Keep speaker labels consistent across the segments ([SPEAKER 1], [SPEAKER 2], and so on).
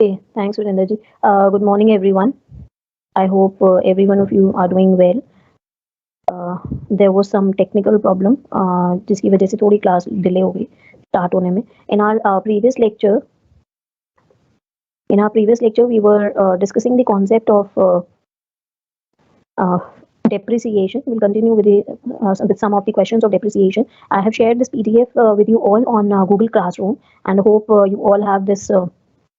[SPEAKER 1] Okay, thanks, Virender ji. Good morning, everyone. I hope every one of you are doing well. There was some technical problem, जिसकी वजह से थोड़ी class delay हो गई start होने में. In our previous lecture, we were discussing the concept of depreciation. We'll continue with some of the questions of depreciation. I have shared this PDF with you all on Google Classroom, and hope you all have this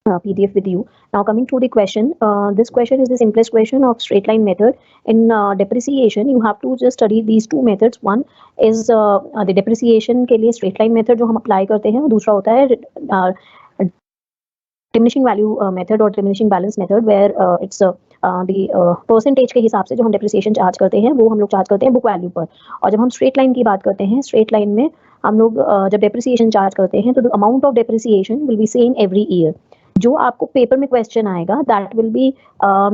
[SPEAKER 1] PDF with you. Now coming to the question, this question is the simplest question of straight line method. In depreciation, you have to just study these two methods. One is the depreciation के लिए straight line method जो हम apply करते हैं, और दूसरा होता है diminishing value method और diminishing balance method, where it's the percentage के हिसाब से जो हम depreciation चार्ज करते हैं वो हम लोग चार्ज करते हैं बुक वैल्यू पर. और जब हम स्ट्रेट लाइन की बात करते हैं, स्ट्रेट लाइन में हम लोग जब डेप्रिसिएशन चार्ज करते हैं तो the amount of depreciation will be same every year. जो आपको पेपर में क्वेश्चन आएगा that will be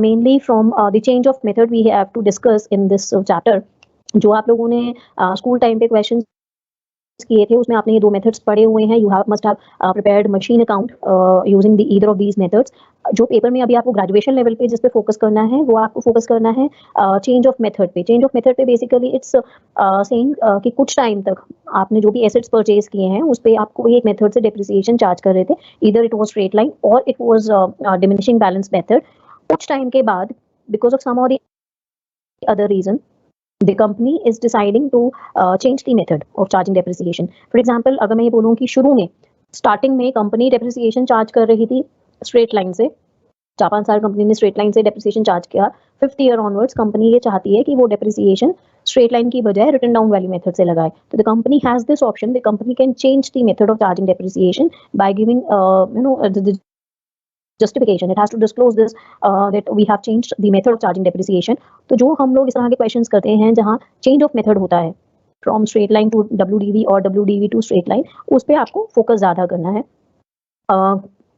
[SPEAKER 1] mainly from the change of method we have to discuss in this chapter. जो आप लोगों ने स्कूल टाइम पे क्वेश्चन किए थे उसमें आपने ये दो मेथड्स पढ़े हुए हैं. You must have prepared machine account using the either of these methods. जो पेपर में अभी आपको ग्रेजुएशन लेवल पे जिस पे फोकस करना है वो आपको फोकस करना है चेंज ऑफ मेथड पे. चेंज ऑफ मेथड पे बेसिकली इट्स सेइंग कि कुछ टाइम तक आपने जो भी एसेट्स परचेज किए हैं उस पे आपको एक मेथड से डेप्रिसिएशन चार्ज कर रहे थे, either it was straight line और it was diminishing balance method. कुछ टाइम के बाद because of some or the other reason the company is deciding to change the method of charging depreciation. For example, अगर मैं ये बोलूँ कि शुरू में स्टार्टिंग में कंपनी डेप्रिसिएशन चार्ज कर रही थी स्ट्रेट लाइन से, 4-5 साल कंपनी ने स्ट्रेट लाइन से डेप्रिसिएशन चार्ज किया. 5th ईयर ऑनवर्ड्स कंपनी ये चाहती है कि वो डेप्रिसिएशन स्ट्रेट लाइन की बजाय रिटन डाउन वैल्यू मेथड से लगाए. तो the company has this option. The company can change the method of charging depreciation by giving the justification. It has to disclose this that we have changed the method of charging depreciation. तो जो हम लोग इस तरह के questions करते हैं जहाँ चेंज ऑफ मेथड होता है from straight line to WDV और WDV टू स्ट्रेट लाइन, उस पर आपको फोकस ज़्यादा करना है.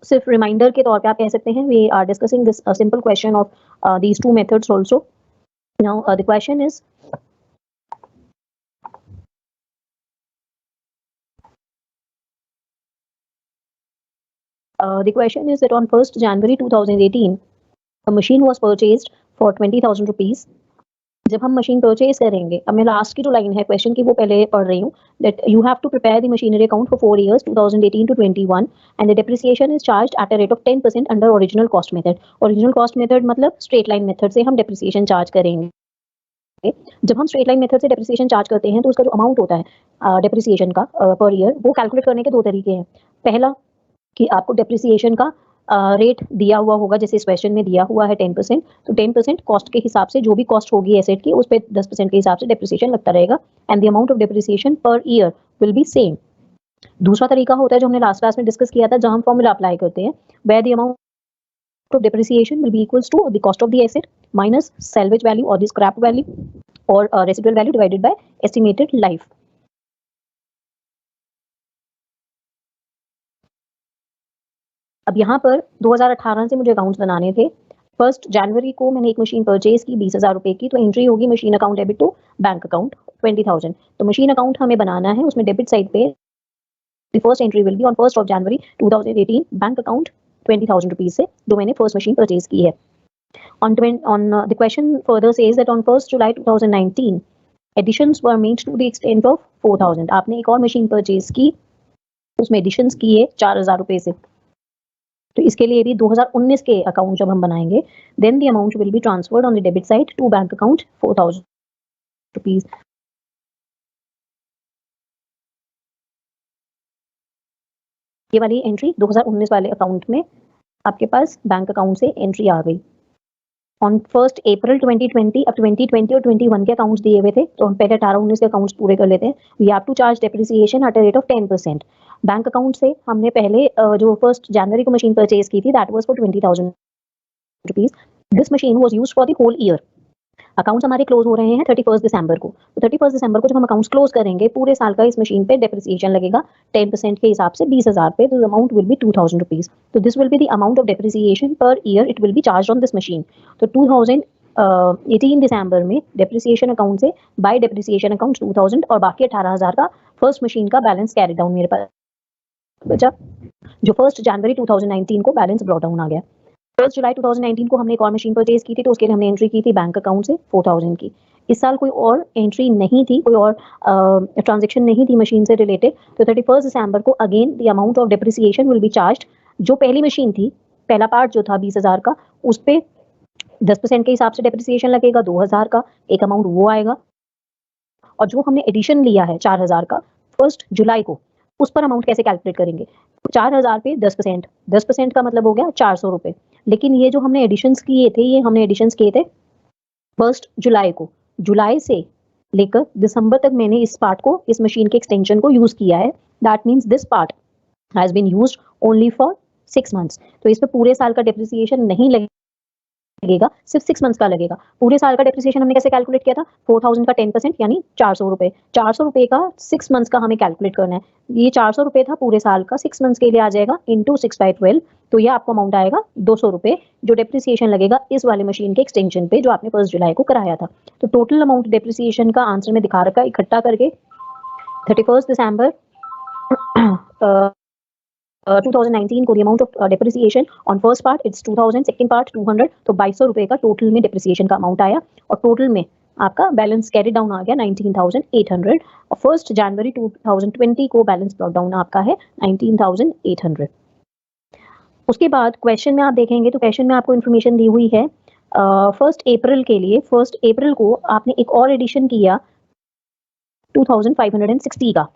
[SPEAKER 1] सिर्फ रिमाइंडर के तौर पे आप कह सकते हैं we are discussing this simple question of these two methods also. Now the question is the question is that on 1st January 2018, a machine was purchased for 20,000 rupees. जब हम मशीन परचेज करेंगे, अब मैं लास्ट की जो line है question की वो पहले पढ़ रही हूँ, that you have to prepare the machinery account for 4 years 2018 to 21 and the depreciation is charged at a rate of 10% under original cost method. Original cost method मतलब स्ट्रेट लाइन मेथड से हम depreciation charge करेंगे. जब हम straight line method से depreciation charge करते हैं तो उसका जो अमाउंट होता है डेप्रिसिएशन का पर ईयर, वो कैलकुलेट करने के दो तरीके हैं. पहला कि आपको डेप्रिसिएशन का रेट दिया हुआ होगा, जैसे इस क्वेश्चन में दिया हुआ है 10%, तो 10% कॉस्ट के हिसाब से जो भी कॉस्ट होगी एसेट की उस पे 10% के हिसाब से डेप्रिसिएशन लगता रहेगा and the amount of depreciation per year will be same. दूसरा तरीका होता है जो हमने लास्ट क्लास में डिस्कस किया था, जहां हम फॉर्मूला अप्लाई करते हैं, where the amount of depreciation will be equals to the cost of the asset minus salvage value और द स्क्रैप वैल्यू और residual value divided by estimated life. अब यहाँ पर 2018 से मुझे अकाउंट्स बनाने थे. 1st जनवरी को मैंने एक मशीन परचेज की 20,000 रुपए की, तो एंट्री होगी machine account debit to bank account 20,000. तो मशीन अकाउंट हमें बनाना है, उसमें डेबिट साइड पे the first entry will be on 1st of January 2018 bank account 20,000 rupees से, जो मैंने फर्स्ट मशीन परचेज की है. On the question further says that on 1st July 2019 additions were made to the extent of 4,000. आपने एक और machine purchase की, उसमें एडिशंस किए 4,000 रुपए से. तो इसके लिए भी 2019 के अकाउंट जब हम बनाएंगे then the amount will be transferred on the debit side to bank account 4,000 rupees. ये वाली एंट्री 2019 वाले अकाउंट में आपके पास बैंक अकाउंट से एंट्री आ गई. ऑन 1st April 2020, अब 2020 और 21 के अकाउंट्स दिए हुए थे, तो हम पहले 18-19 के अकाउंट्स पूरे कर लेते हैं. We have to charge depreciation at a rate of 10%. Bank account से हमने पहले जो 1st जनवरी को मशीन परचेज की थी that was for 20,000 rupees. This machine was used for the whole year. Accounts हमारे क्लोज हो रहे हैं 31 दिसंबर को, तो 31 दिसंबर को जब हम अकाउंट्स क्लोज करेंगे पूरे साल का इस मशीन पे डेप्रिसिएशन लगेगा 10% के हिसाब से 20,000 पे, तो अमाउंट विल बी 2,000 रुपीज. तो this will be the amount of depreciation per year it will B charge on this machine. तो 2018 दिसंबर में डेप्रिसिएशन अकाउंट से बाय डेप्रिसिएशन अकाउंट 2,000 और बाकी 18,000 का फर्स्ट मशीन का बैलेंस कैरी डाउन मेरे पास बचा जो 1 जनवरी 2019 को बैलेंस ब्रॉट डाउन आ गया। 1 जुलाई 2019 को हमने एक और मशीन परचेज की थी, तो उसके लिए हमने एंट्री की थी बैंक अकाउंट से 4000 की। इस साल कोई और एंट्री नहीं थी, कोई और ट्रांजैक्शन नहीं थी मशीन से रिलेटेड, तो 31 दिसंबर को again the amount of depreciation will be charged. जो पहली मशीन थी, पहला पार्ट जो था 20,000 का, उस पे 10% के हिसाब से डेप्रिसिएशन लगेगा, 2000 का एक अमाउंट वो आएगा। और जो हमने एडिशन लिया है 4000 का 1 जुलाई को, उस पर अमाउंट कैसे कैलकुलेट करेंगे? 4000 पे 10%, 10% का मतलब हो गया 400 रुपए। लेकिन ये जो हमने एडिशंस किए थे, ये हमने एडिशंस किए थे 1 जुलाई को। जुलाई से लेकर दिसंबर तक मैंने इस पार्ट को, इस मशीन के एक्सटेंशन को यूज किया है। That means this part has been used only for 6 months. तो इस पे पूरे साल का डेप्रिसिएशन नहीं लगेगा, सिर्फ 6 मंथ्स का लगेगा। पूरे साल का डेप्रिसिएशन हमने कैसे कैलकुलेट किया था? 4000 का 10% यानी 400 रुपए। 400 रुपए का 6 मंथ्स का हमें कैलकुलेट करना है। ये 400 रुपए था पूरे साल का, 6 मंथ्स के लिए आ जाएगा इंटू 6/12, तो ये आपको अमाउंट आएगा 200 रुपए, जो डेप्रिसिएशन लगेगा इस वाले मशीन के एक्सटेंशन पे जो आपने 1 जुलाई को कराया था। तो टोटल अमाउंट डेप्रिसिएशन का आंसर में दिखा रखा है, इकट्ठा करके 31 दिसंबर 2019 को the amount of depreciation on first part it's 2000, second part 200, तो 2200 रुपए का टोटल में डेप्रिसिएशन का अमाउंट आया। और टोटल में आपका बैलेंस कैरी डाउन आ गया 19,800। और 1 जनवरी 2020 को बैलेंस ब्रॉट डाउन आपका है 19,800। उसके बाद क्वेश्चन में आप देखेंगे तो क्वेश्चन में आपको इन्फॉर्मेशन दी हुई है 1 अप्रैल के लिए। 1 अप्रैल को आपने एक और एडिशन किया 2560 का,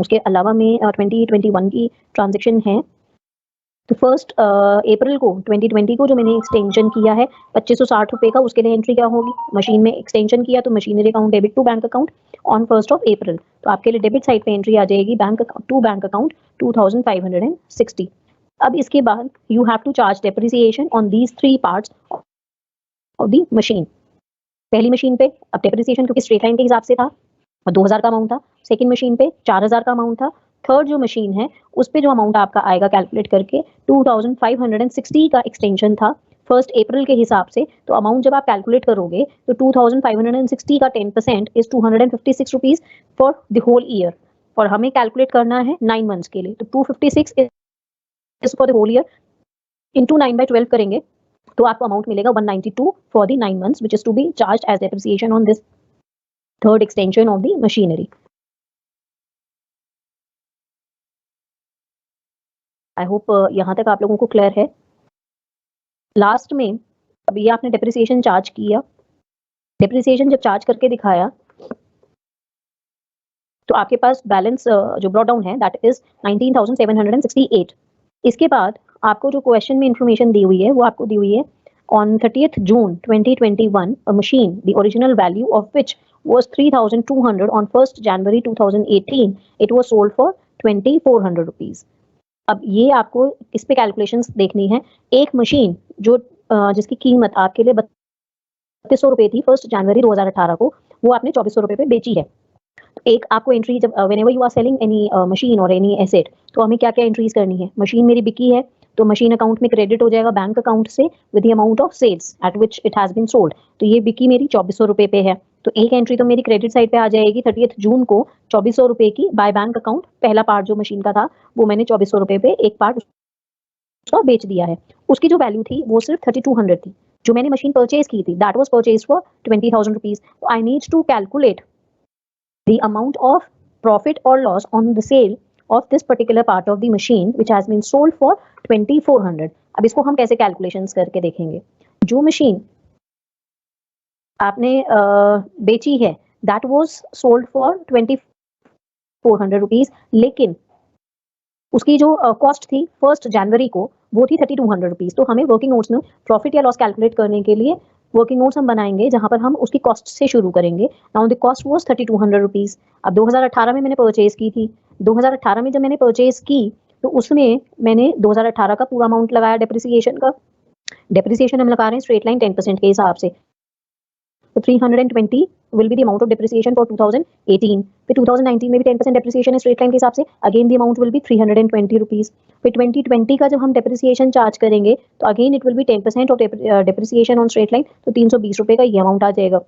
[SPEAKER 1] उसके अलावा में 2021 की ट्रांजैक्शन है। तो 1 अप्रैल को 2020 को जो मैंने एक्सटेंशन किया है 2560 रुपए का, उसके लिए एंट्री क्या होगी? मशीन में एक्सटेंशन किया तो machinery account debit to bank account on 1 April, तो आपके लिए डेबिट साइड पे एंट्री आ जाएगी बैंक टू बैंक अकाउंट 2560। अब इसके बाद you have to charge depreciation on these 3 parts of the machine. पहली मशीन पे अब डेप्रिसिएशन क्योंकि स्ट्रेट लाइन के हिसाब से था और 2000 का अमाउंट था, सेकंड मशीन पे 4000 का अमाउंट था, थर्ड जो मशीन है उस पे जो अमाउंट आपका आएगा कैलकुलेट करके 2560 का एक्सटेंशन था 1 अप्रैल के हिसाब से। तो अमाउंट जब आप कैलकुलेट करोगे तो 2560 का 10% is 256 rupees for the whole year, और हमें कैलकुलेट करना है 9 मंथ्स के लिए। तो 256 is for the whole year, into 9/12 करेंगे तो आपको अमाउंट मिलेगा 192 for the 9 months which is to be charge as depreciation on this third extension of the machinery. I hope यहाँ तक आप लोगों को क्लियर है। लास्ट में अब ये आपने डेप्रिसिएशन चार्ज किया, डेप्रिसिएशन जब चार्ज करके दिखाया तो आपके पास बैलेंस जो ब्रॉट डाउन है दैट इज 19,768। इसके बाद आपको जो क्वेश्चन में इंफॉर्मेशन दी हुई है वो आपको दी हुई है on 30th June 2021 a machine the original value of which was 3,200 on 1st January 2018 it was sold for 2,400 rupees। अब ये आपको इस पे कैलकुलेशंस देखनी है। एक मशीन जो जिसकी कीमत आपके लिए 3200 रुपए थी 1 जनवरी 2018 को, वो आपने 2400 रुपए पे बेची है। एक आपको एंट्री जब whenever you are selling any machine और एनी एसेट, तो हमें क्या क्या एंट्रीज करनी है? मशीन मेरी बिकी है तो मशीन अकाउंट में क्रेडिट हो जाएगा बैंक अकाउंट से with the amount of sales at which it has been sold. तो ये बिकी मेरी 2400 रुपए पे है, तो एक एंट्री तो मेरी क्रेडिट साइड पे आ जाएगी 30th जून को 2400 रुपए की बाय बैंक अकाउंट। पहला पार्ट जो मशीन का था वो मैंने 2400 रुपए पे एक पार्ट उसका बेच दिया है। उसकी जो वैल्यू थी वो सिर्फ 3200 थी। जो मैंने मशीन परचेज की थी that was purchase for 20,000 rupees. I need to calculate the amount of profit or loss on the sale of this particular part of the machine which has been sold for 2,400। अब इसको हम कैसे calculations करके देखेंगे? जो machine आपने बेची है that was sold for 2,400 rupees, लेकिन उसकी जो कॉस्ट थी 1 जनवरी को वो थी 3,200 रुपीज। तो हमें वर्किंग नोट्स में प्रॉफिट या लॉस कैलकुलेट करने के लिए वर्किंग नोट्स हम बनाएंगे जहां पर हम उसकी कॉस्ट से शुरू करेंगे। Now the cost was 3,200 rupees. अब 2018 में मैंने परचेज की थी, 2018 में जब मैंने परचेज की तो उसमें मैंने 2018 का पूरा अमाउंट लगाया डेप्रिसिएशन का। डेप्रिसिएशन हम लगा रहे हैं स्ट्रेट लाइन 10% के हिसाब से, तो 320 will be the amount of depreciation for 2018। फिर 2019 में भी 10% डेप्रिसिएशन है स्ट्रेट लाइन के हिसाब से, again the amount will B 320 rupees. फिर 2020 का जब हम डेप्रिसिएशन चार्ज करेंगे तो again it will B 10% of depreciation on straight line, तो 320 रुपए का ये अमाउंट आ जाएगा।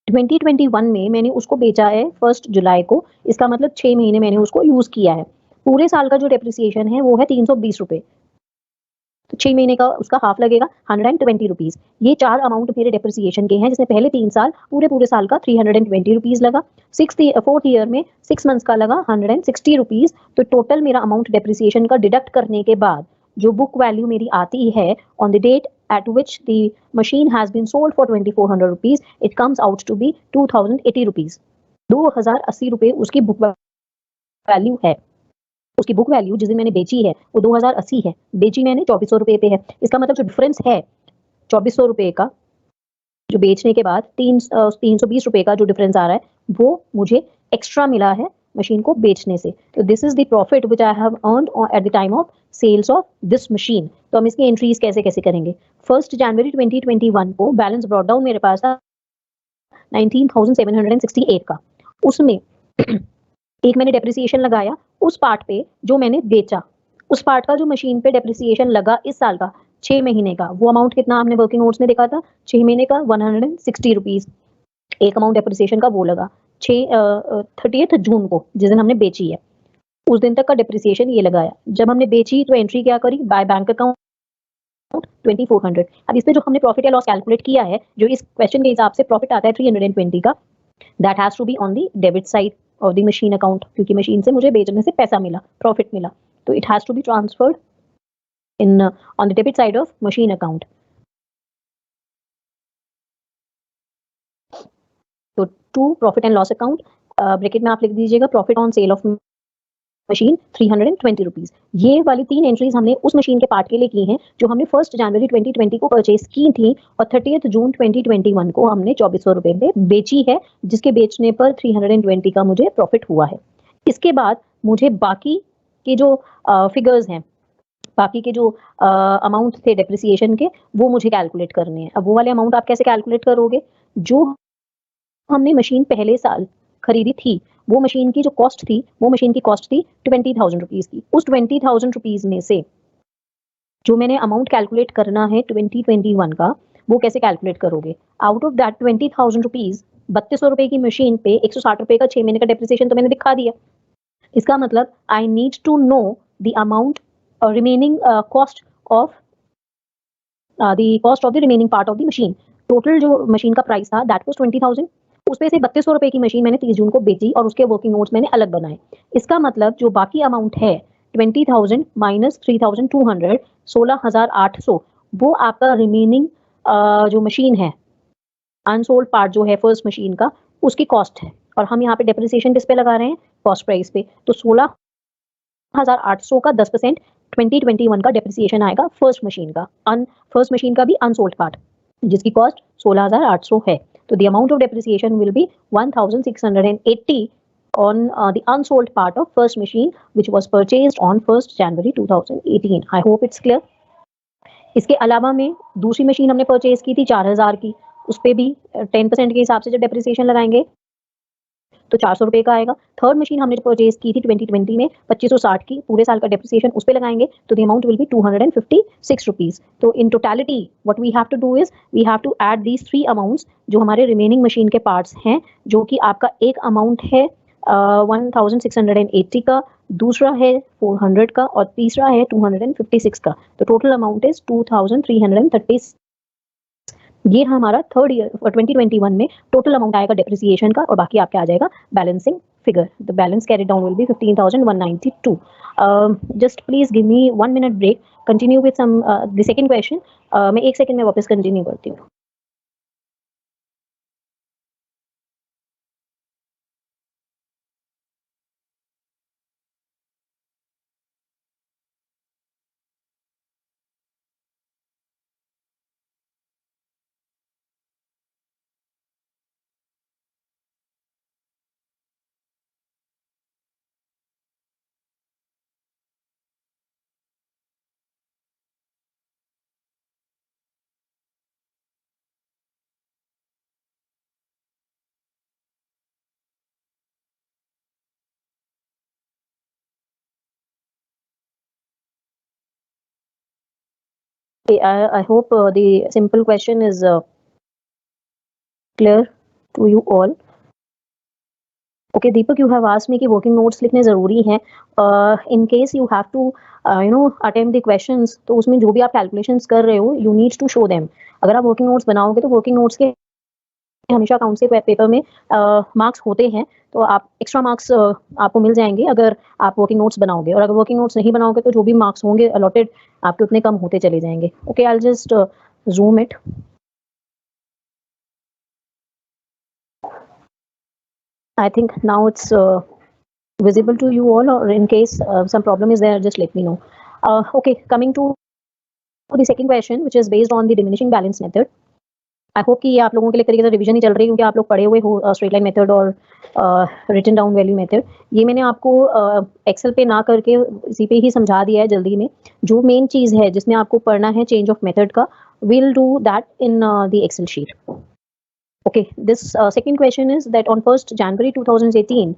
[SPEAKER 1] 2021 में मैंने उसको बेचा है 1 जुलाई को, इसका मतलब 6 महीने मैंने उसको यूज किया है। पूरे साल का जो डेप्रिसिएशन है वो है 320 रुपए, तो 6 महीने का उसका हाफ लगेगा 120 रुपीज। ये 4 अमाउंट मेरे डेप्रिसिएशन के हैं, जिसमें पहले 3 साल पूरे साल का 320 रुपीज लगा, फोर्थ ईयर में 6 मंथ्स का लगा 160 रुपीज। तो टोटल मेरा अमाउंट डेप्रिसिएशन का डिडक्ट करने के बाद जो बुक वैल्यू मेरी आती है on the date at which the machine has been sold for 2400 rupees, it comes out to be 2080 rupees। 2080 रुपए उसकी बुक वैल्यू है। उसकी बुक वैल्यू जिस दिन मैंने बेची है वो 2080 है, बेची मैंने 2400 रुपए पे है। इसका मतलब जो डिफरेंस है 2400 रुपए का, जो बेचने के बाद 320 रुपए का जो डिफरेंस आ रहा है वो मुझे एक्स्ट्रा मिला है मशीन को बेचने से। तो this is the profit which I have earned at the time of sales of this machine. तो हम इसकी एंट्रीज कैसे कैसे करेंगे। 1 जनवरी 2021 को बैलेंस ब्रॉट डाउन मेरे पास था 19,768 का। उसमें एक मैंने डेप्रिसिएशन लगाया उस पार्ट पे जो मैंने बेचा, उस पार्ट का जो मशीन पे डेप्रिसिएशन लगा इस साल का 6 महीने का, वो अमाउंट कितना हमने वर्किंग नोट्स में देखा था 6 महीने का 160 रुपीज। एक अमाउंट डेप्रिसिएशन का वो लगा 30 जून को जिस दिन हमने बेची है, उस दिन तक का डेप्रिसिएशन ये लगाया। जब हमने बेची तो एंट्री क्या करी, बाय बैंक अकाउंट 2400। अब इसमें जो हमने प्रॉफिट या लॉस कैलकुलेट किया है, जो इस क्वेश्चन के हिसाब से प्रॉफिट आता है 320 का, that has to be on the debit side of the machine account, क्योंकि मशीन से मुझे बेचने से पैसा मिला, प्रॉफिट मिला, तो it has to be transferred in on the debit side of machine account. तो to profit and loss account, bracket में आप लिख दीजिएगा profit on sale of machine 320 rupees. ये वाली 3 एंट्रीज हमने उस मशीन के पार्ट के लिए की हैं जो हमने 1 जनवरी 2020 को परचेस की थी और 30 जून 2021 को हमने 2400 रुपए में बेची है, जिसके बेचने पर 320 का मुझे प्रॉफिट हुआ है। इसके बाद मुझे बाकी के जो फिगर्स हैं, बाकी के जो अमाउंट थे डेप्रिसिएशन के, वो मुझे कैलकुलेट करने हैं। अब वो वाले अमाउंट आप कैसे कैलकुलेट करोगे, जो हमने मशीन पहले साल खरीदी थी वो मशीन की जो कॉस्ट थी, वो मशीन की कॉस्ट थी 20,000 रुपीज की। उस 20,000 रुपीज में से जो मैंने अमाउंट कैलकुलेट करना है 2021 का, वो कैसे कैलकुलेट करोगे। आउट ऑफ दैट 20,000 रुपीज 3200 रुपए की मशीन पे 160 रुपए का 6 महीने का डेप्रिसिएशन तो मैंने दिखा दिया। इसका मतलब I need to know the amount remaining cost of the cost of the remaining part of the machine. Total जो मशीन का प्राइस था दैट वाज 20,000, उसमें से 3200 रुपए की मशीन मैंने 30 जून को बेची और उसके वर्किंग नोट्स मैंने अलग बनाए। इसका मतलब जो बाकी अमाउंट है 20,000 माइनस 3,200, 16,800, वो आपका रिमेनिंग जो मशीन है, अनसोल्ड पार्ट जो है फर्स्ट मशीन का, उसकी कॉस्ट है। और हम यहाँ पे डेप्रिसिएशन किस पे लगा रहे हैं, कॉस्ट प्राइस पे। तो 16,800 का 10% 2021 का डेप्रिसिएशन आएगा फर्स्ट मशीन का, फर्स्ट मशीन का भी अनसोल्ड पार्ट, जिसकी कॉस्ट 16,800 है। तो the amount of depreciation will be 1,680 on the unsold part of first machine which was purchased on 1st January 2018. I hope it's clear. इसके अलावा में दूसरी मशीन हमने परचेज की थी 4,000 की, उस पे भी 10% के हिसाब से जब डेप्रिसिएशन लगाएंगे तो 400 रुपए का आएगा। थर्ड मशीन हमने परचेज की थी 2020 में 2560 की, पूरे साल का डेप्रिसिएशन उस पे लगाएंगे तो the amount will be 256 rupees. तो in totality what we have to do is we have to add these 3 amounts जो हमारे रिमेनिंग मशीन के पार्ट्स हैं, जो कि आपका एक अमाउंट है 1680 का, दूसरा है 400 का और तीसरा है 256 का। तो टोटल अमाउंट इज 2330। ये हमारा थर्ड ईयर 2021 में टोटल अमाउंट आएगा डेप्रिसिएशन का, और बाकी आपके आ जाएगा balancing figure. The balance carried down will be 15,192। Just please give me 1 minute break, continue with some the second question. मैं 1 सेकंड में वापस कंटिन्यू करती हूँ। I hope the simple question is clear to you all. Okay Deepak, you have asked me कि working notes लिखने ज़रूरी हैं। In case you have to attempt the questions, तो उसमें जो भी आप कैलकुलेशंस कर रहे हो you need to show them. अगर आप वर्किंग नोट्स बनाओगे तो वर्किंग नोट्स के हमेशा अकाउंट्स के पेपर में मार्क्स होते हैं, तो आप एक्स्ट्रा मार्क्स आपको मिल जाएंगे अगर आप वर्किंग नोट्स बनाओगे, और अगर वर्किंग नोट्स नहीं बनाओगे तो जो भी मार्क्स होंगे अलॉटेड आपके उतने कम होते चले जाएंगे। Okay, I will just zoom it. I think now it's visible to you all, or in case some problem is there, just let me know. Okay, coming to the second question, which is based on the diminishing balance method. I hope कि ये आप लोगों के लिए एक तरीके से revision ही चल रही है, क्योंकि आप लोग पढ़े हुए हो स्ट्रेट लाइन मेथड और रिटन डाउन वैल्यू मेथड। ये मैंने आपको एक्सेल पे ना करके इसी पे ही समझा दिया है जल्दी में। जो मेन चीज़ है जिसमें आपको पढ़ना है चेंज ऑफ मेथड का, we'll do that in the Excel sheet. Okay, this second question is that on 1st January 2018,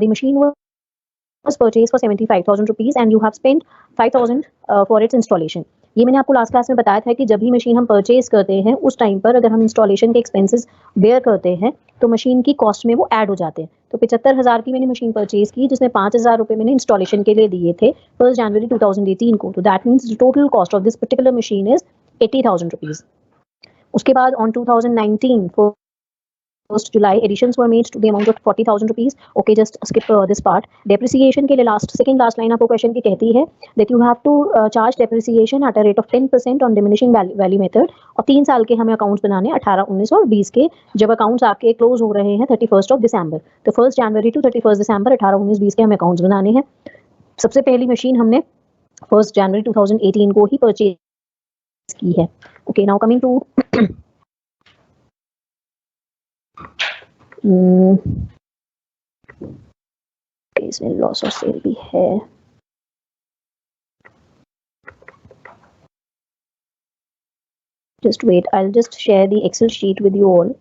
[SPEAKER 1] the machine was purchased for 75,000 rupees and you have spent 5,000 for its installation. ये मैंने आपको last class में बताया था कि जब भी machine हम परचेज करते हैं उस टाइम पर अगर हम इंस्टॉलेशन के एक्सपेंसेस बेयर करते हैं तो मशीन की कॉस्ट में वो ऐड हो जाते हैं। तो 75,000 की मैंने मशीन परचेज की, जिसमें 5,000 रुपये मैंने इंस्टॉलेशन के लिए दिए थे 1 जनवरी 2018 को। तो that means the total cost of this particular machine is 80,000 rupees. उसके बाद on 2019 for 1st July, additions were made to the amount of 40,000 rupees. Okay, just skip this part. Depreciation के लिए second last line आपको question की कहती है that you have to charge depreciation at a rate of 10% on diminishing value method. और 3 साल के हमें accounts बनाने 18, 19 और 20 के, जब accounts आपके close हो रहे हैं 31st of December. तो 1st January to 31st December 18, 19, 20 के हमें accounts बनाने हैं। सबसे पहली मशीन हमने 1st January 2018 को ही परचेज की है। Okay, now coming to इसमें लॉस और सेल भी है। Just wait, I'll just share the Excel sheet with you all.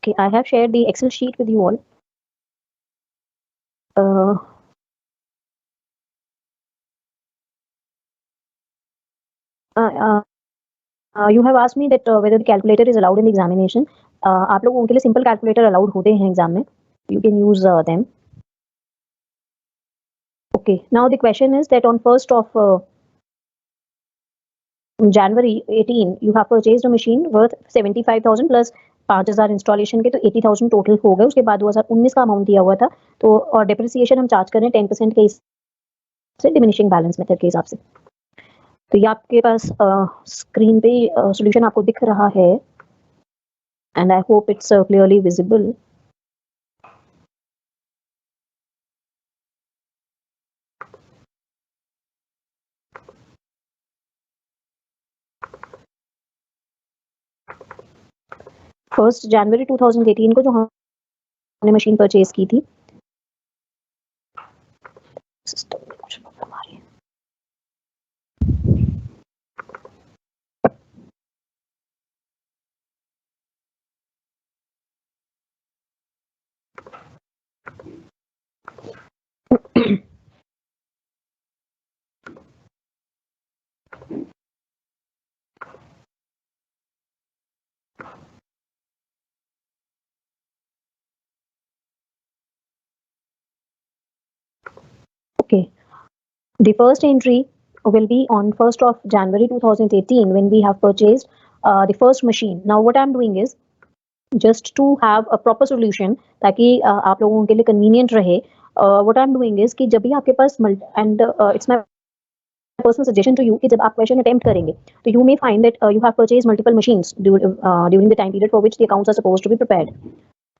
[SPEAKER 1] Okay, I have shared the Excel sheet with you all. You have asked me that whether the calculator is allowed in the examination. आप लोगों के लिए simple calculator allowed होते हैं exam में, you can use them. Okay, now the question is that on 1st of January 18, you have purchased a machine worth 75,000 plus 5,000 installation के, तो 80,000 total हो गए। उसके बाद 2019 का अमाउंट दिया हुआ था, तो और डेप्रिसिएशन हम चार्ज कर रहे हैं 10% के हिसाब से, डिमिनिशिंग बैलेंस मेथड के हिसाब से। तो ये आपके पास स्क्रीन पे सॉल्यूशन आपको दिख रहा है, and I hope it's clearly visible. First जनवरी 2018 को जो हमने मशीन परचेज की थी, सिस्टम में कुछ प्रॉब्लम आ रही है। Okay, the first entry will be on 1st of January 2018 when we have purchased the first machine. Now what I'm doing is just to have a proper solution, ताकि आप लोगों के लिए convenient रहे, what I'm doing is कि जब भी आपके पास and it's my personal suggestion to you कि जब आप question attempt करेंगे तो you may find that you have purchased multiple machines during the time period for which the accounts are supposed to be prepared.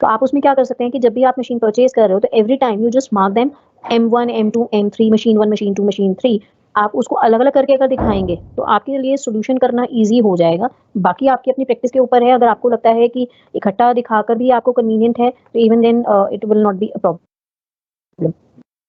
[SPEAKER 1] तो आप उसमें क्या कर सकते हैं कि जब भी आप मशीन परचेज कर रहे हो तो every time you just mark them M1, M2, M3, machine 1, machine 2, machine 3। आप उसको अलग अलग करके अगर दिखाएंगे तो आपके लिए सोल्यूशन करना इजी हो जाएगा। बाकी आपकी अपनी प्रैक्टिस के ऊपर है, अगर आपको लगता है कि इकट्ठा दिखाकर भी आपको कन्वीनियंट है तो even then it will not be a problem.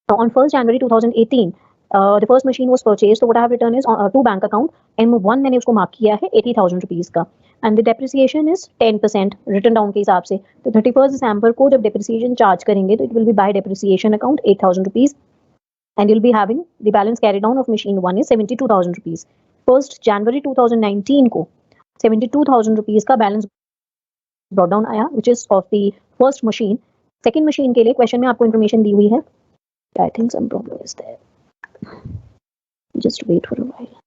[SPEAKER 1] On 1st January 2018 the first machine was purchased, so what I have written is to bank account M1 मैंने उसको मार्क किया है 80,000 रुपीज का। And the depreciation is 10% return down के हिसाब से। तो 31 दिसंबर को जब डेप्रिसिएशन चार्ज करेंगे तो it will B bye depreciation account 8,000 rupees and you'll be having the balance carried down of machine 1 is 72,000 rupees. 1st January 2019 को 72,000 rupees का balance brought down आया which is of the first machine. Second machine के लिए question में आपको information दी हुई है. I think some problem is there. Just wait for a while.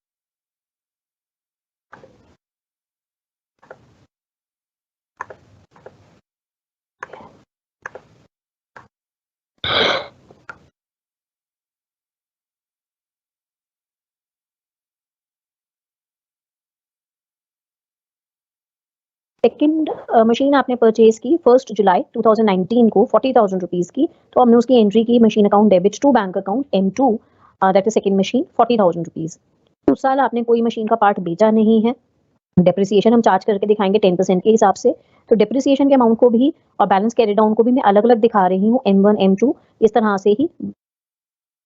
[SPEAKER 1] Second machine आपने परचेज की 1 जुलाई 2019 को 40,000 रुपीज की, तो हमने उसकी एंट्री की machine account debit to bank account M2 that is second machine 40,000 rupees. उस साल आपने कोई मशीन का पार्ट बेचा नहीं है, डेप्रिसिएशन हम चार्ज करके दिखाएंगे 10% के हिसाब से। तो डेप्रिसिएशन के अमाउंट को भी और बैलेंस कैरी डाउन को भी मैं अलग अलग दिखा रही हूँ, M1 M2 इस तरह से ही।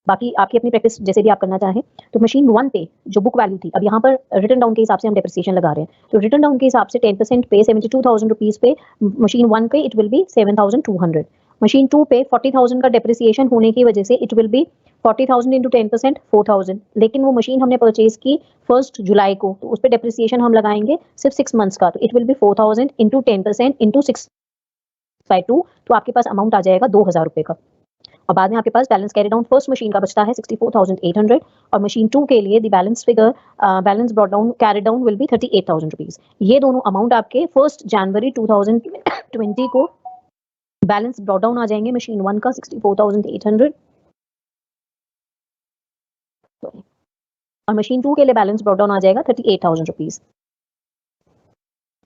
[SPEAKER 1] बाकी आपकी अपनी प्रैक्टिस जैसे भी आप करना चाहें। तो मशीन 1 पे जो बुक वैल्यू थी, अब यहाँ पर रिटर्न डाउन के हिसाब से हम डेप्रिसिएशन लगा रहे हैं, तो रिटर्न डाउन के हिसाब से 10% पे 72,000 रुपीज पे मशीन 1 पे इट विल बी 7,200। मशीन 2 पे 40,000 का डेप्रिसिएशन होने की वजह से इट विल बी 40,000 इंटू 10% 4,000। लेकिन वो मशीन हमने परचेज की 1 जुलाई को, तो उस पर डेप्रिसिएशन हम लगाएंगे सिर्फ 6 मंथ्स का, तो it will B 4,000 into 10% into 6/2, तो आपके पास अमाउंट आ जाएगा 2,000 रुपए का। और बाद में आपके पास balance carry down first machine का बचता है 64,800 और मशीन 2 के लिए the balance figure balance brought down carry down will be 38,000 rupees. ये दोनों अमाउंट आपके 1 जनवरी 2020 को बैलेंस ब्रॉट डाउन आ जाएंगे। मशीन 1 का 64,800 और मशीन 2 के लिए बैलेंस ब्रॉट डाउन आ जाएगा 38,000 rupees.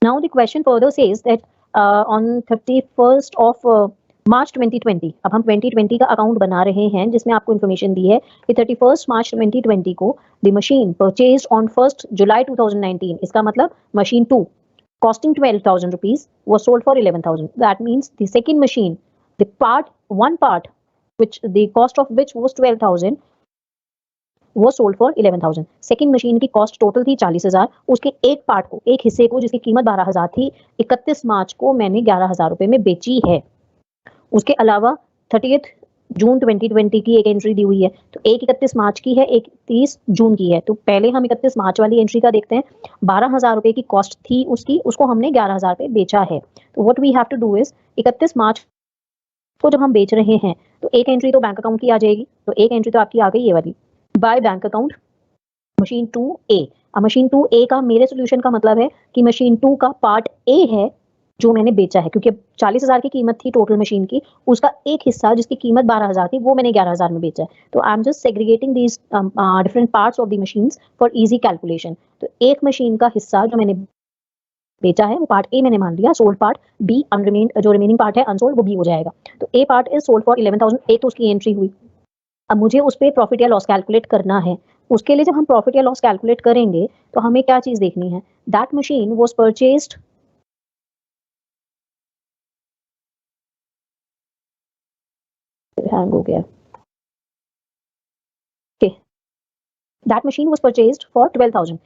[SPEAKER 1] Now the question further says that on 31st of March 2020, अब हम 2020 का अकाउंट बना रहे हैं जिसमें आपको इन्फॉर्मेशन दी है कि 31 मार्च 2020 को द मशीन परचेज्ड ऑन 1 जुलाई 2019, इसका मतलब machine 2 costing 12,000 rupees was sold for 11,000. That means the second machine, the one part which the cost of which was 12,000 was sold for 11,000. Second machine की cost total थी 40,000, उसके एक part को, एक हिस्से को जिसकी कीमत 12,000 थी, 31 मार्च को मैंने 11,000 रुपए में बेची है। उसके अलावा 30 जून 2020 की एक एंट्री दी हुई है, तो एक 31 मार्च की है, एक 30 जून की है। तो पहले हम 31 मार्च वाली एंट्री का देखते हैं। 12,000 रुपए की कॉस्ट थी उसकी, उसको हमने 11,000 रुपए बेचा है। तो what we have to do is 31 March को जब हम बेच रहे हैं तो एक एंट्री तो बैंक अकाउंट की आ जाएगी, तो एक एंट्री तो आपकी आ गई ये वाली, by bank account machine 2A। अब मशीन 2A का मेरे सोल्यूशन का मतलब है कि मशीन 2 का पार्ट A है जो मैंने बेचा है, क्योंकि 40,000 की कीमत थी टोटल मशीन की, उसका एक हिस्सा जिसकी कीमत 12,000 थी वो मैंने 11,000 में बेचा है। तो आई am just segregating these different parts of the machines for easy calculation. तो एक मशीन का हिस्सा जो मैंने बेचा है वो पार्ट ए मैंने मान लिया, सोल्ड पार्ट बी जो रिमेनिंग पार्ट है अनसोल्ड वो बी हो जाएगा। तो ए पार्ट इज सोल्ड फॉर 11,000, एक तो उसकी एंट्री हुई। अब मुझे उस पर प्रॉफिट या लॉस कैलकुलेट करना है। उसके लिए जब हम प्रॉफिट या लॉस कैलकुलेट करेंगे तो हमें क्या चीज देखनी है, that machine was purchased hang हो गया, okay, that machine was purchased for 12,000।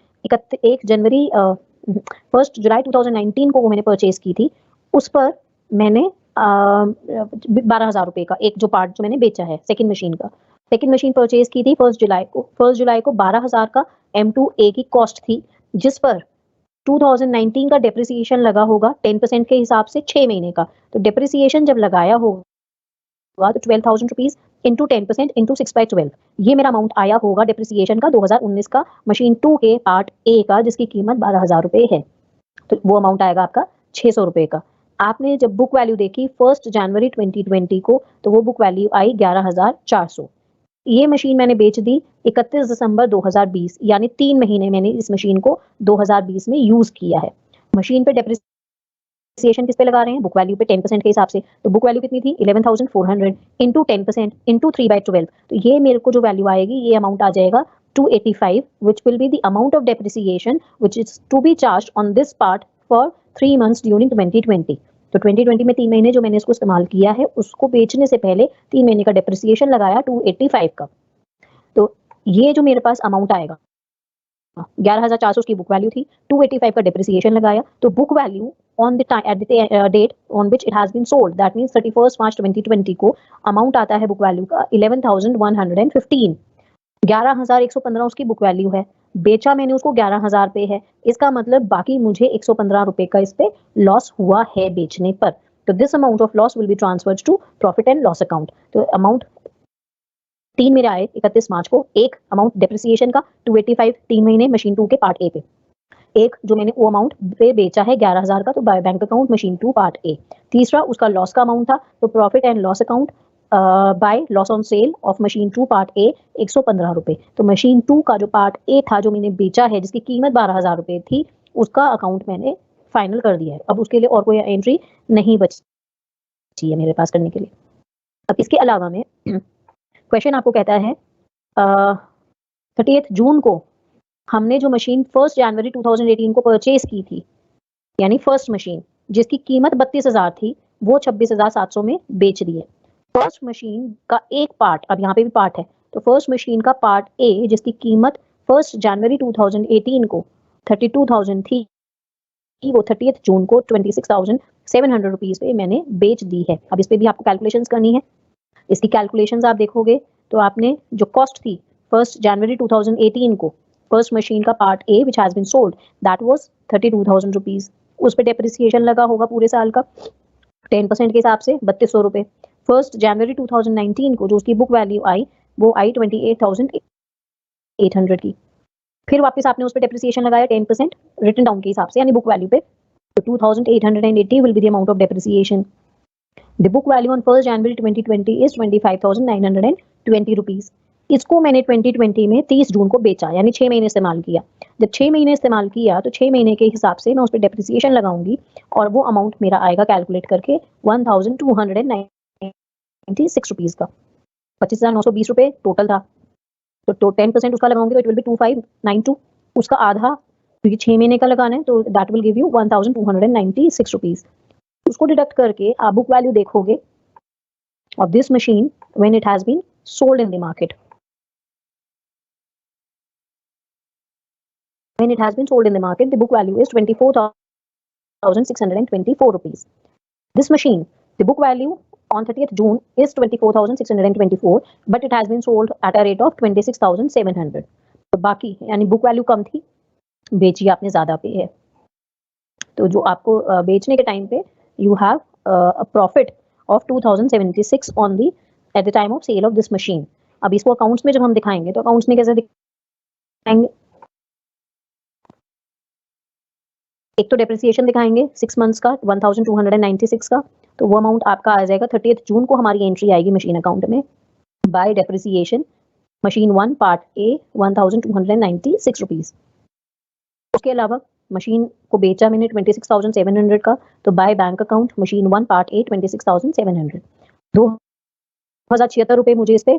[SPEAKER 1] 1 जनवरी 1 जुलाई 2019 को वो मैंने परचेज की थी, उस पर मैंने 12,000 रुपए का एक जो पार्ट जो मैंने बेचा है सेकंड मशीन का, सेकंड मशीन परचेज की थी 1 जुलाई को। 1 जुलाई को 12,000 का M2A की कॉस्ट थी, जिस पर 2019 का डेप्रिसिएशन लगा होगा 10% के हिसाब से 6 महीने का। तो डेप्रिसिएशन जब लगाया होगा तो 12,000 रुपीज इंटू 10% इंटू 6/12, ये मेरा अमाउंट आया होगा डेप्रिसिएशन का 2019 का मशीन 2 के पार्ट ए का, जिसकी कीमत 12,000 रुपए है। तो वो अमाउंट आएगा आपका 600 रुपए का। आपने जब बुक वैल्यू देखी 1 जनवरी 2020 को, तो वो बुक वैल्यू आई 11,400। ये मशीन मैंने बेच दी 31 दिसंबर 2020, यानी 3 महीने मैंने इस मशीन को 2020 में यूज किया है। मशीन पे डेप्रिसिएशन किस पे लगा रहे हैं, बुक वैल्यू पे 10% के हिसाब से। तो बुक वैल्यू कितनी थी 11,400 इंटू 10% इंटू 3/12, तो ये मेरे को जो वैल्यू आएगी ये अमाउंट आ जाएगा 285, which will be the amount of depreciation which is to be charged on this part for 3 months during 2020। तो 2020 में 3 महीने जो मैंने इसको इस्तेमाल किया है, उसको बेचने से पहले 3 महीने का डेप्रिसिएशन लगाया 285 का। तो ये जो मेरे पास अमाउंट आएगा 11,400 उसकी बुक वैल्यू थी, 285 का डेप्रिसिएशन लगाया, तो book value on the time at the date on which it has been sold, that means 31 March 2020 को अमाउंट आता है बुक वैल्यू का 11,115। 11,115 उसकी बुक वैल्यू है, बेचा मैंने उसको 11,000 पे है, इसका मतलब बाकी मुझे 115 रुपए का इस पे लॉस हुआ है बेचने पर। तो this amount of loss will be transferred to profit and loss account. तो अमाउंट 3 मेरे आए 31 मार्च को, एक अमाउंट डेप्रिसिएशन का 285 3 महीने मशीन 2 के पार्ट ए पे, एक जो मैंने वो अमाउंट पे बेचा है 11,000 का, तो by bank account machine 2 part A. तीसरा उसका लॉस का अमाउंट था, तो profit and loss account by loss on sale of machine 2 part A 115 रुपए। तो मशीन 2 का जो पार्ट ए था जो मैंने बेचा है जिसकी कीमत 12,000 रुपए थी, उसका अकाउंट मैंने फाइनल कर दिया है। अब उसके लिए और कोई एंट्री नहीं बची है मेरे पास करने के लिए। अब इसके अलावा में क्वेश्चन आपको कहता है 30 जून को हमने जो मशीन 1 जनवरी 2018 को परचेज की थी, यानी फर्स्ट मशीन जिसकी कीमत 32,000 थी, वो 26,700 में बेच दी है। फर्स्ट मशीन का एक पार्ट, अब यहाँ पे भी पार्ट है, तो फर्स्ट मशीन का पार्ट ए जिसकी कीमत 1 जनवरी 2018 को 32,000 थी, वो 30 जून को 26,700 रुपीज पे मैंने बेच दी है। अब इस पे भी आपको कैलकुलेशंस करनी है। इसकी कैलकुलेशंस आप देखोगे तो आपने जो कॉस्ट थी 1 जनवरी 2018 को फर्स्ट मशीन का part A which has been sold, that was 32,000 rupees. उस पे डेप्रिसिएशन लगा होगा पूरे साल का 10% के हिसाब से 3200 रुपए। 1 जनवरी 2019 को जो उसकी बुक वैल्यू आई, वो आई 28,800 की। फिर वापस आपने उस पे डेप्रिसिएशन लगाया 10% रिटन डाउन के हिसाब से, यानी बुक वैल्यू पे, तो 2880 will be the amount of depreciation. The book value on 1 January 2020 is 25,920 rupees. इसको मैंने 2020 में 30 जून को बेचा, यानी 6 महीने इस्तेमाल किया। जब 6 महीने इस्तेमाल किया तो 6 महीने के हिसाब से मैं उस पर डेप्रिसिएशन लगाऊंगी और वो अमाउंट मेरा आएगा कैलकुलेट करके 1,296 रुपीज का। 25,920 रुपए टोटल था, तो 10% उसका लगाऊंगी तो इट विल बी 2592। उसका आधा क्योंकि 6 महीने का लगाना है तो that will give you 1,296 rupees. उसको डिडक्ट करके आप बुक वैल्यू देखोगे of this machine when it has been sold in the market. When it has been sold in the market, the book value is 24,624 rupees. This machine, the book value on 30th June is 24,624, but it has been sold at a rate of 26,700. तो बाकी यानी book value कम थी, बेची आपने ज्यादा पे है, तो जो आपको बेचने के टाइम पे you have a profit of 2,076 on the at the time of sale of this machine. अब इसको अकाउंट्स में जब हम दिखाएंगे तो अकाउंट्स में कैसे दिखाएंगे, एक तो डेप्रिसिएशन दिखाएंगे 6 मंथ्स का 1,296 का, तो वो अमाउंट आपका आ जाएगा 30 जून को हमारी एंट्री आएगी मशीन अकाउंट में बाय डेप्रिसिएशन मशीन 1 पार्ट ए 1,296 रुपीज। उसके अलावा मशीन को बेचा मैंने 26,700 का, तो by bank account machine 1 part ए 26,700। 2,076 रुपए मुझे इस पे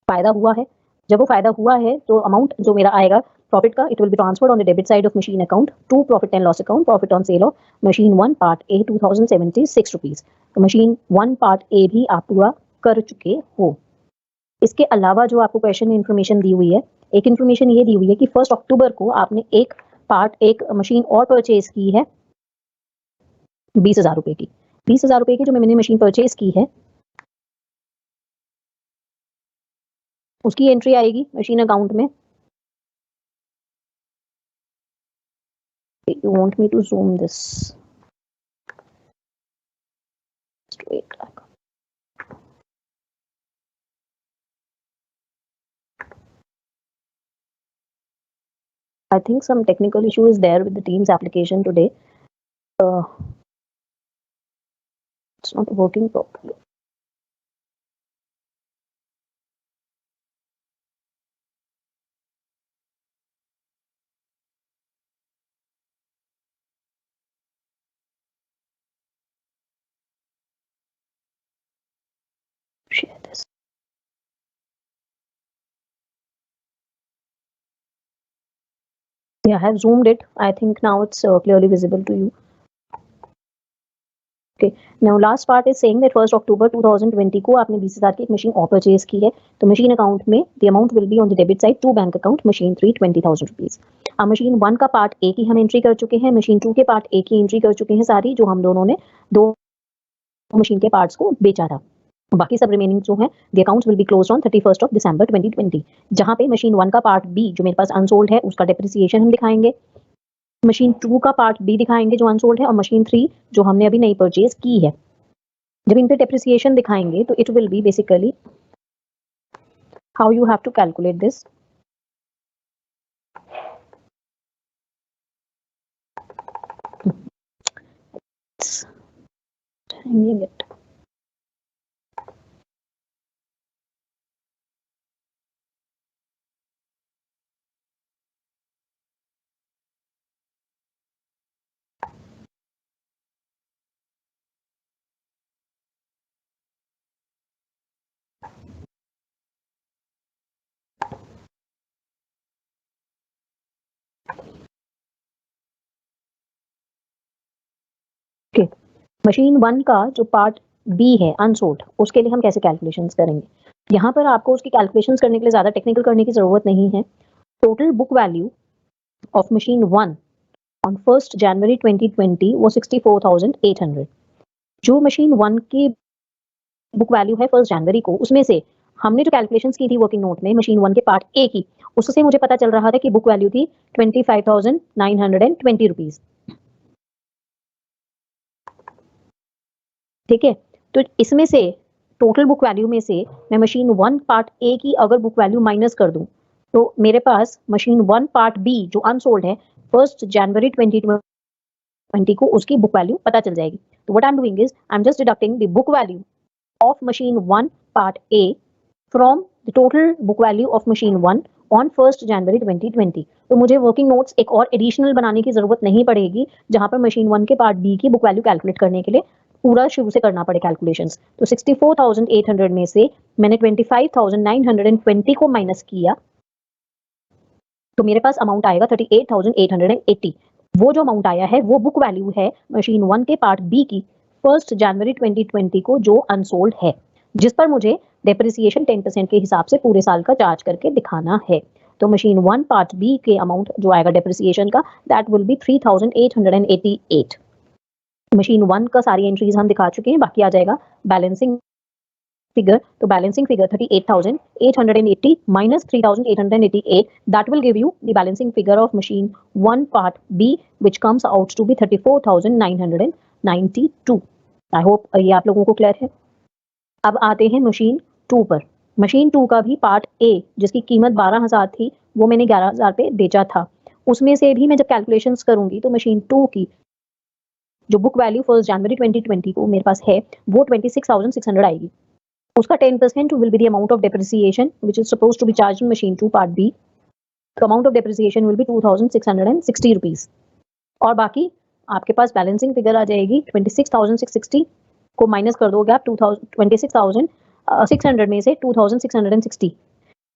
[SPEAKER 1] फायदा हुआ है। जब वो फायदा हुआ है तो अमाउंट जो मेरा आएगा प्रॉफिट का, it will be transferred on the debit side of machine account to profit and loss account, profit on sale of machine 1 part A 2,076 rupees. तो मशीन 1 पार्ट ए भी आप पूरा कर चुके हो। इसके अलावा जो आपको क्वेश्चन में इंफॉर्मेशन दी हुई है, एक इंफॉर्मेशन ये दी हुई है कि 1 अक्टूबर को आपने एक मशीन और परचेज की है 20,000 रुपए की। 20,000 रुपए की जो मैंने मशीन परचेज की है उसकी एंट्री आएगी मशीन अकाउंट में। You want me to zoom this? Just wait. I think some technical issue is there with the Teams application today. It's not working properly. Share this. Yeah, I have zoomed it. I think now it's clearly visible to you. Okay. Now last part is saying that 1st October 2020 को आपने 20,000 की एक machine और purchase की है, तो machine account में the amount will be on the debit side to bank account machine 3 20,000 rupees. अब मशीन 1 का पार्ट ए की हम एंट्री कर चुके हैं, मशीन 2 के पार्ट ए की एंट्री कर चुके हैं सारी, जो हम दोनों ने दो मशीन के पार्ट्स को बेचा था। बाकी सब रिमेनिंग जो है the accounts will be closed on 31st of December 2020, जहां पे मशीन 1 का पार्ट बी जो मेरे पास अनसोल्ड है उसका डेप्रिसिएशन हम दिखाएंगे, मशीन 2 का पार्ट बी दिखाएंगे जो अनसोल्ड है, और मशीन 3 जो हमने अभी नई परचेज की है। जब इन पे डेप्रिसिएशन दिखाएंगे तो it will be basically how you have to calculate this. Machine 1 का जो पार्ट बी है अनसोल्ड, उसके लिए हम कैसे कैलकुलेशंस करेंगे। यहाँ पर आपको उसकी कैलकुलेशंस करने के लिए ज्यादा टेक्निकल करने की जरूरत नहीं है। Total book value of machine 1 on 1st जनवरी 2020 वो 64,800। जो मशीन 1 की बुक वैल्यू है 1st जनवरी को, उसमें से हमने जो कैलकुलेशंस की थी वर्किंग नोट में मशीन 1 के पार्ट ए की, उससे मुझे पता चल रहा था कि बुक वैल्यू थी 25,920 रुपीज। ठीक है, तो इसमें से टोटल बुक वैल्यू में से मैं मशीन 1 पार्ट ए की अगर बुक वैल्यू माइनस कर दूं तो मेरे पास मशीन 1 पार्ट बी जो अनसोल्ड है 1st जनवरी 2020 को उसकी बुक वैल्यू पता चल जाएगी। तो what I am doing is I am just deducting the book value of machine 1 part A from the total book value of machine 1 on 1st जनवरी 2020। तो मुझे वर्किंग नोट्स एक और एडिशनल बनाने की जरूरत नहीं पड़ेगी, जहां पर मशीन 1 के पार्ट बी की बुक वैल्यू कैलकुलेट करने के लिए पूरा शुरू से करना पड़े कैलकुलेशंस। तो 64,800 में से मैंने 25,920 को माइनस किया, तो मेरे पास अमाउंट आएगा 38,880। वो जो अमाउंट आया है वो बुक वैल्यू है मशीन 1 के पार्ट बी की 1st जनवरी 2020 को जो अनसोल्ड है, जिस पर मुझे डेप्रिसिएशन 10% के हिसाब से पूरे साल का चार्ज करके दिखाना है। तो मशीन 1 पार्ट बी के अमाउंट जो आएगा डेप्रिसिएशन का, दैट विल बी 3,888। मशीन 1 का सारी एंट्रीज हम दिखा चुके हैं, बाकी आ जाएगा बैलेंसिंग फिगर। तो balancing figure 38,880 minus 3,888, that will give you the balancing figure of machine 1 part B, which comes out to be 34,992। I hope ये आप लोगों को क्लियर है। अब आते हैं मशीन 2 पर। मशीन 2 का भी पार्ट ए जिसकी कीमत 12,000 थी वो मैंने 11,000 पे बेचा था। उसमें से भी मैं जब कैलकुलेशंस करूंगी तो मशीन 2 की जो बुक वैल्यू 1st जनवरी 2020 को मेरे पास है वो 26,600 आएगी। उसका 10% will be the amount of depreciation which is supposed to be charged in machine 2 part B. The amount of depreciation will be 2,660 rupees। और बाकी आपके पास बैलेंसिंग फिगर आ जाएगी 26,660 को माइनस कर दोगे आप 26,600 में से 2,660,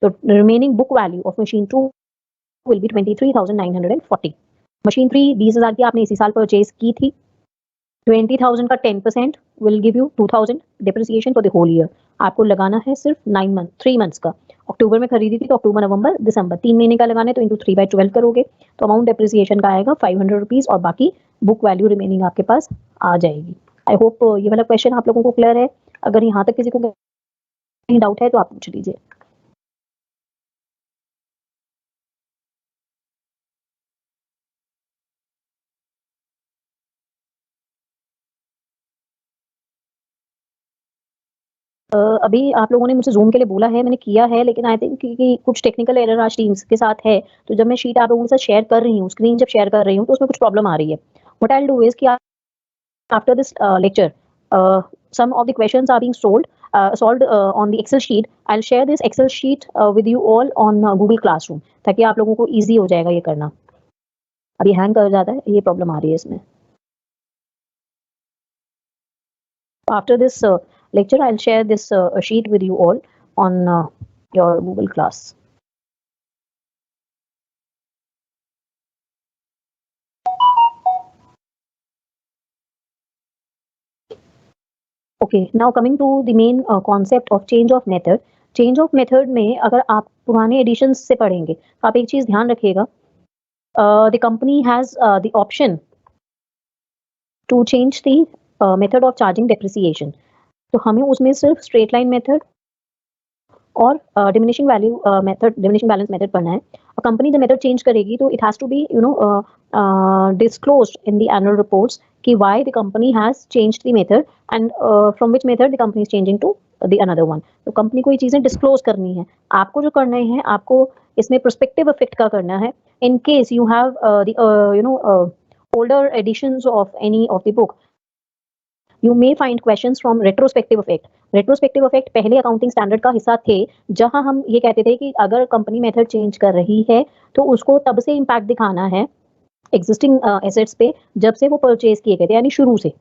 [SPEAKER 1] तो remaining book value of machine 2 will be 23,940। Machine 3 20,000 की आपने इसी साल परचेज की थी। 20,000 का 10% will give you 2,000 depreciation for the whole year. आपको लगाना है सिर्फ 3 मंथ्स का। अक्टूबर में खरीदी थी तो अक्टूबर नवंबर दिसंबर 3 महीने का लगाना है, तो इंटू 3/12 करोगे तो अमाउंट डिप्रिसिएशन का आएगा 500 रुपीज, और बाकी बुक वैल्यू रिमेनिंग आपके पास आ जाएगी। आई होप ये वाला क्वेश्चन आप लोगों को क्लियर है। अगर यहाँ तक किसी को कहीं डाउट है तो आप पूछ लीजिए। अभी आप लोगों ने मुझे ज़ूम के लिए बोला है, मैंने किया है, लेकिन आई थिंक कि कुछ टेक्निकल एरर आज टीम्स के साथ है, तो जब मैं शीट आप लोगों के साथ शेयर कर रही हूँ, स्क्रीन जब शेयर कर रही हूँ, तो उसमें कुछ प्रॉब्लम आ रही है। What I will do is कि after this lecture some of the questions are being solved on the Excel sheet. I'll share this Excel sheet with you all on Google Classroom, ताकि आप लोगों को easy हो जाएगा ये करना। अभी हैंग कर जाता है, ये प्रॉब्लम आ रही है इसमें। After this lecture, I'll share this sheet with you all on your Google class. Okay, now coming to the main concept of change of method. Change of method में अगर आप पुराने एडिशंस से पढ़ेंगे तो आप एक चीज ध्यान रखिएगा, the company has the option to change the method of charging depreciation. तो हमें उसमें सिर्फ स्ट्रेट लाइन मेथड और diminishing value method, diminishing balance method पढ़ना है। कंपनी जब मेथड चेंज करेगी तो it has to be disclosed in the annual reports कि why the company has changed the method and from which method the company is changing to the another one। तो company को ये चीजें disclose करनी है। आपको जो करना है, आपको इसमें प्रोस्पेक्टिव इफेक्ट का करना है। इन case you have older editions of any of the book, you may find questions from retrospective effect। Retrospective effect पहले अकाउंटिंग स्टैंडर्ड का हिस्सा थे, जहां हम ये कहते थे कि अगर कंपनी मेथड चेंज कर रही है तो उसको तब से इम्पैक्ट दिखाना है एग्जिस्टिंग एसेट्स पे जब से वो परचेज किए गए थे, यानी शुरू से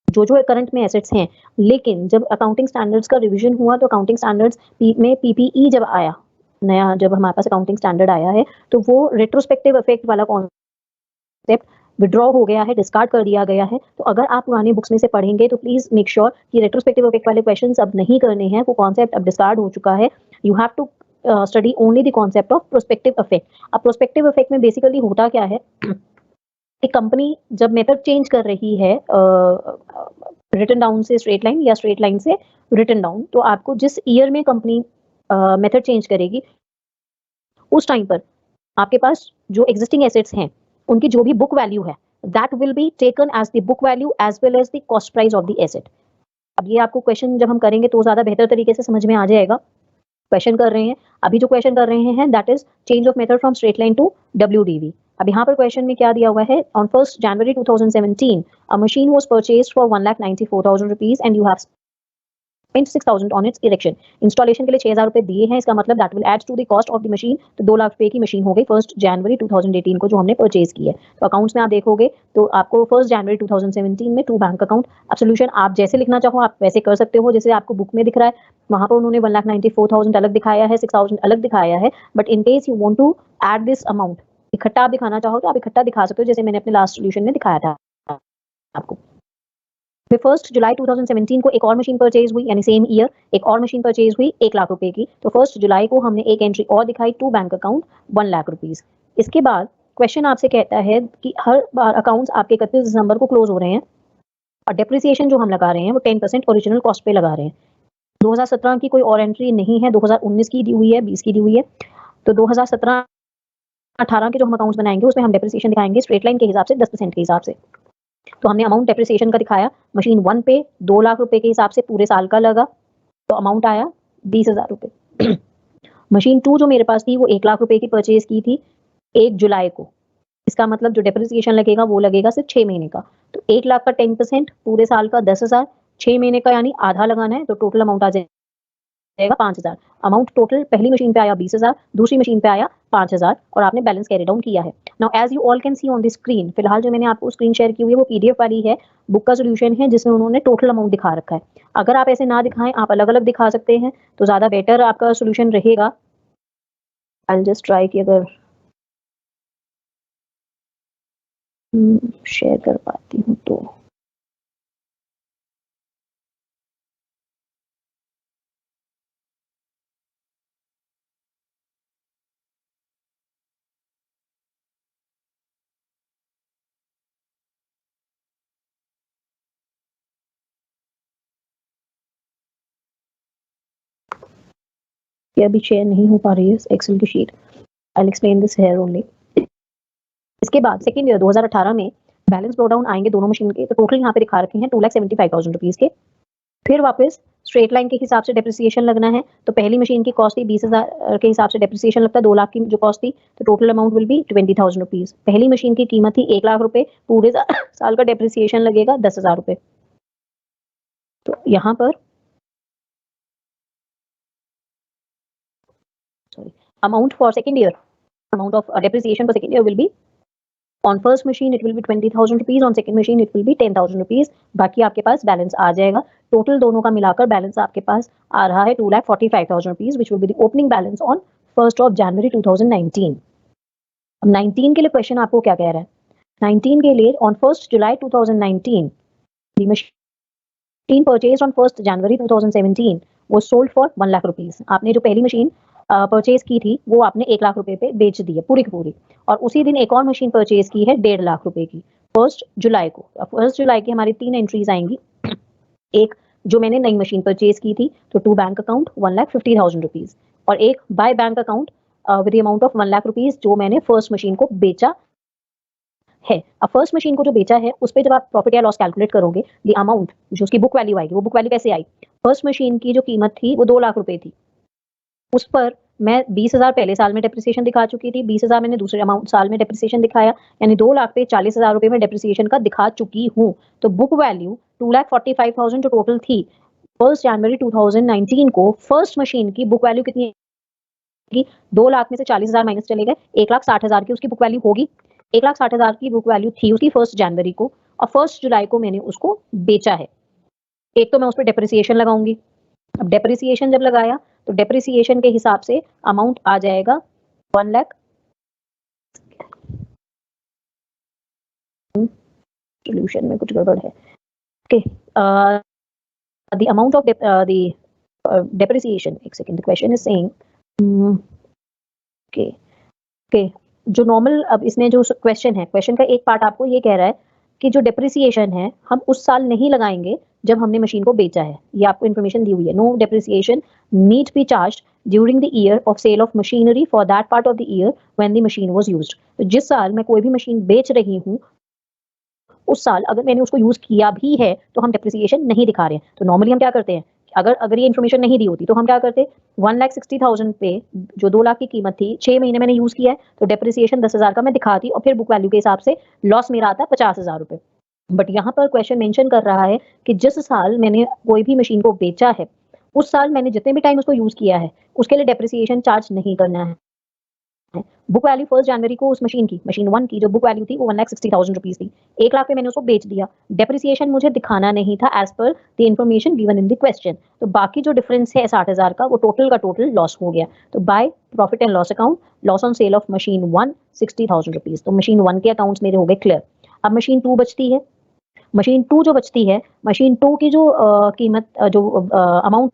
[SPEAKER 1] जो करंट में एसेट्स हैं। लेकिन जब अकाउंटिंग स्टैंडर्ड्स का रिवीजन हुआ तो अकाउंटिंग स्टैंडर्ड्स में पीपीई जब आया, नया जब हमारे पास अकाउंटिंग स्टैंडर्ड आया है, तो वो रेट्रोस्पेक्टिव इफेक्ट वाला कॉन्सेप्ट विड्रॉ हो गया है, डिस्कार्ड कर दिया गया है। तो अगर आप पुरानी बुक्स में से पढ़ेंगे तो प्लीज मेक श्योर कि रेट्रोस्पेक्टिव इफेक्ट वाले क्वेश्चंस अब नहीं करने हैं, वो कॉन्सेप्ट अब डिस्कार्ड हो चुका है। You have to study only the concept of prospective effect. अब प्रोस्पेक्टिव इफेक्ट में बेसिकली होता क्या है कि कंपनी जब मेथड चेंज कर रही है रिटन डाउन से स्ट्रेट लाइन या स्ट्रेट लाइन से रिटन डाउन, तो आपको जिस ईयर में कंपनी मेथड चेंज करेगी उस टाइम पर आपके पास जो एग्जिस्टिंग एसेट्स हैं उनकी जो भी बुक वैल्यू है that will be taken as the book value as well as the cost price of the asset. अब ये आपको क्वेश्चन जब हम करेंगे तो ज्यादा बेहतर तरीके से समझ में आ जाएगा। क्वेश्चन कर रहे हैं, अभी जो क्वेश्चन कर रहे हैं that is change of method from straight line to WDV. अब यहाँ पर क्वेश्चन में क्या दिया हुआ है, on 1st January 2017 a machine was purchased for 1,94,000 rupees and you have spent 6,000 on its erection। Installation के लिए 6,000 रुपए दिए हैं, इसका मतलब that will add to the cost of the machine. तो 2 लाख रुपए की मशीन हो गई 1st January 2018 को जो हमने परचेज की है। तो अकाउंट्स में आप देखोगे तो आपको 1st January 2017 में टू बैंक अकाउंट। अब सोल्यूशन आप जैसे लिखना चाहो आप वैसे कर सकते हो, जैसे आपको बुक में दिख रहा है वहां पर उन्होंने 1,94,000 अलग दिखाया है, 6,000 अलग दिखाया है। But in case you want to add this amount, इकट्ठा आप दिखाना चाहो तो आप इकट्ठा दिखा सकते हो, जैसे मैंने अपने लास्ट सोल्यूशन में दिखाया था आपको। फिर 1st जुलाई 2017 को एक और मशीन परचेज हुई, यानी सेम ईयर एक और मशीन परचेज हुई 1 लाख रुपए की। तो 1st जुलाई को हमने एक एंट्री और दिखाई to bank account 1 lakh rupees. इसके बाद क्वेश्चन आपसे कहता है कि हर बार अकाउंट्स आपके 31 दिसंबर को क्लोज हो रहे हैं और डेप्रिसिएशन जो हम लगा रहे हैं वो 10% ओरिजिनल कॉस्ट पे लगा रहे हैं। 2017 की कोई और एंट्री नहीं है, 2019 की दी हुई है, 20 की दी हुई है। तो 2017-18 के जो हम अकाउंट्स बनाएंगे उसमें हम डेप्रिसिएशन दिखाएंगे स्ट्रेट लाइन के हिसाब से 10% के हिसाब से। तो हमने अमाउंट डेप्रिसिएशन का दिखाया, मशीन 1 पे 2 लाख रुपए के हिसाब से पूरे साल का लगा, तो अमाउंट आया 20,000 रुपए। मशीन 2 जो मेरे पास थी वो 1 लाख रुपए की परचेज की थी 1 जुलाई को। इसका मतलब जो डेप्रिसिएशन लगेगा वो लगेगा सिर्फ 6 महीने का। तो 1 लाख का 10%, पूरे साल का 10,000, 6 महीने का यानी आधा लगाना है, तो टोटल अमाउंट आ जाएगा 5,000। अमाउंट टोटल पहली मशीन पे आया 20,000, दूसरी मशीन पे आया 5,000 और आपने बैलेंस कैरी डाउन किया है। Now as you all can see on the screen, फिलहाल जो मैंने आपको स्क्रीन शेयर की हुई है वो पीडीएफ वाली है, बुक का सोल्यूशन है जिसमें उन्होंने टोटल अमाउंट दिखा रखा है। अगर आप ऐसे ना दिखाएं, आप अलग अलग दिखा सकते हैं तो ज्यादा बेटर आपका सोल्यूशन रहेगा। आई विल जस्ट ट्राई कि अगर शेयर कर पाती हूँ तो। ये अभी शेयर नहीं हो पा रही है एक्सेल की sheet. I will explain this here only. इसके बाद सेकंड ईयर 2018 में बैलेंस ब्रो डाउन आएंगे दोनों मशीन के, तो टोटल यहाँ पे दिखा रखे हैं 2,75,000 रुपीज के। फिर वापस स्ट्रेट लाइन के हिसाब से डेप्रिसिएशन लगना है, तो पहली मशीन की कॉस्ट थी 20,000 के हिसाब से डेप्रिसिएशन लगता है, 2 लाख की जो कॉस्ट थी, तो total amount will B 20,000 rupees. पहली मशीन की कीमत थी 1 लाख रुपए, पूरे साल का डेप्रिसिएशन लगेगा 10,000 रुपए। तो यहाँ पर sorry, amount for second year, amount of depreciation for second year will be on first machine it will be 20,000 rupees, on second machine it will be 10,000 rupees। बाकी आपके पास बैलेंस आ जाएगा। टोटल दोनों का मिलाकर बैलेंस आपके पास आ रहा है 2,45,000 rupees which will be the opening balance on 1st of January 2019। अब 19 के लिए क्वेश्चन आपको क्या कह रहा है, 19 के लिए on 1st July 2019 the machine machine purchased on 1st January 2017 was sold for 1 lakh rupees. आपने जो पहली मशीन परचेज की थी वो आपने 1 लाख रुपए पे बेच दी है पूरी की पूरी, और उसी दिन एक और मशीन परचेज की है 1.5 लाख रुपए की 1 जुलाई को। 1 जुलाई की हमारी 3 एंट्रीज आएंगी। एक जो मैंने नई मशीन परचेज की थी तो टू बैंक अकाउंट 1,50,000 रुपीज, और एक by bank account with the amount of 1 lakh rupees जो मैंने फर्स्ट मशीन को बेचा है। अब फर्स्ट मशीन को जो बेचा है उस पे जब आप प्रॉफिट या लॉस कैलकुलेट करोगे, द अमाउंट जो उसकी बुक वैल्यू आएगी, वो बुक वैल्यू कैसे आई? फर्स्ट मशीन की जो कीमत थी वो 2 लाख रुपए थी, उस पर मैं 20,000 पहले साल में डेप्रिसिएशन दिखा चुकी थी, 20,000 मैंने दूसरे अमाउंट साल में डेप्रिसिएशन दिखाया, यानी 2 लाख पे 40,000 रुपए में डेप्रिसिएशन का दिखा चुकी हूँ। तो बुक वैल्यू 2,45,000 जो टोटल थी 1 जनवरी 2019 को फर्स्ट मशीन की बुक वैल्यू कितनी है? 2 लाख में से 40,000 माइनस चले गए, 1,60,000 की उसकी बुक वैल्यू होगी। 1,60,000 की बुक वैल्यू थी उसकी 1 जनवरी को, और 1 जुलाई को मैंने उसको बेचा है। एक तो मैं उस पर डेप्रिसिएशन लगाऊंगी। अब डेप्रिसिएशन जब लगाया तो डेप्रिसिएशन के हिसाब से अमाउंट आ जाएगा 1 लाख। सॉल्यूशन में कुछ गड़बड़ है। Okay, the amount of the depreciation, एक second, the question is saying okay okay जो नॉर्मल, अब इसमें जो क्वेश्चन है, क्वेश्चन का एक पार्ट आपको ये कह रहा है कि जो डेप्रिसिएशन है हम उस साल नहीं लगाएंगे जब हमने मशीन को बेचा है। ये आपको इन्फॉर्मेशन दी हुई है। No depreciation need be charge during the year of sale of machinery for that part of the year when the machine was used. तो जिस साल मैं कोई भी मशीन बेच रही हूँ उस साल अगर मैंने उसको यूज किया भी है तो हम डेप्रिसिएशन नहीं दिखा रहे हैं। तो नॉर्मली हम क्या करते हैं, अगर अगर ये इन्फॉर्मेशन नहीं दी होती तो हम क्या करते, 1,60,000 पे जो 2 लाख की कीमत थी 6 महीने मैंने यूज किया है तो डेप्रिसिएशन 10,000 का मैं दिखाती, और फिर बुक वैल्यू के हिसाब से लॉस मेरा आता 50,000 रुपए। बट यहाँ पर क्वेश्चन मेंशन कर रहा है कि जिस साल मैंने कोई भी मशीन को बेचा है उस साल मैंने जितने भी टाइम उसको यूज किया है उसके लिए डेप्रिसिएशन चार्ज नहीं करना है। बुक वैल्यू 1 जनवरी को उस मशीन की, मशीन 1 की जो बुक वैल्यू थी वो 1,60,000 रुपीज थी। 1 लाख पे मैंने उसको बेच दिया, डेप्रिसिएशन मुझे दिखाना नहीं था as per the information given in the question. तो बाकी जो डिफरेंस है 60,000 का वो टोटल का टोटल लॉस हो गया। तो by profit and loss account, loss on sale of machine 1 60,000 rupees. तो मशीन 1 के अकाउंट्स मेरे हो गए क्लियर। अब मशीन 2 बचती है। मशीन 2 जो बचती है, मशीन 2 की जो कीमत जो अमाउंट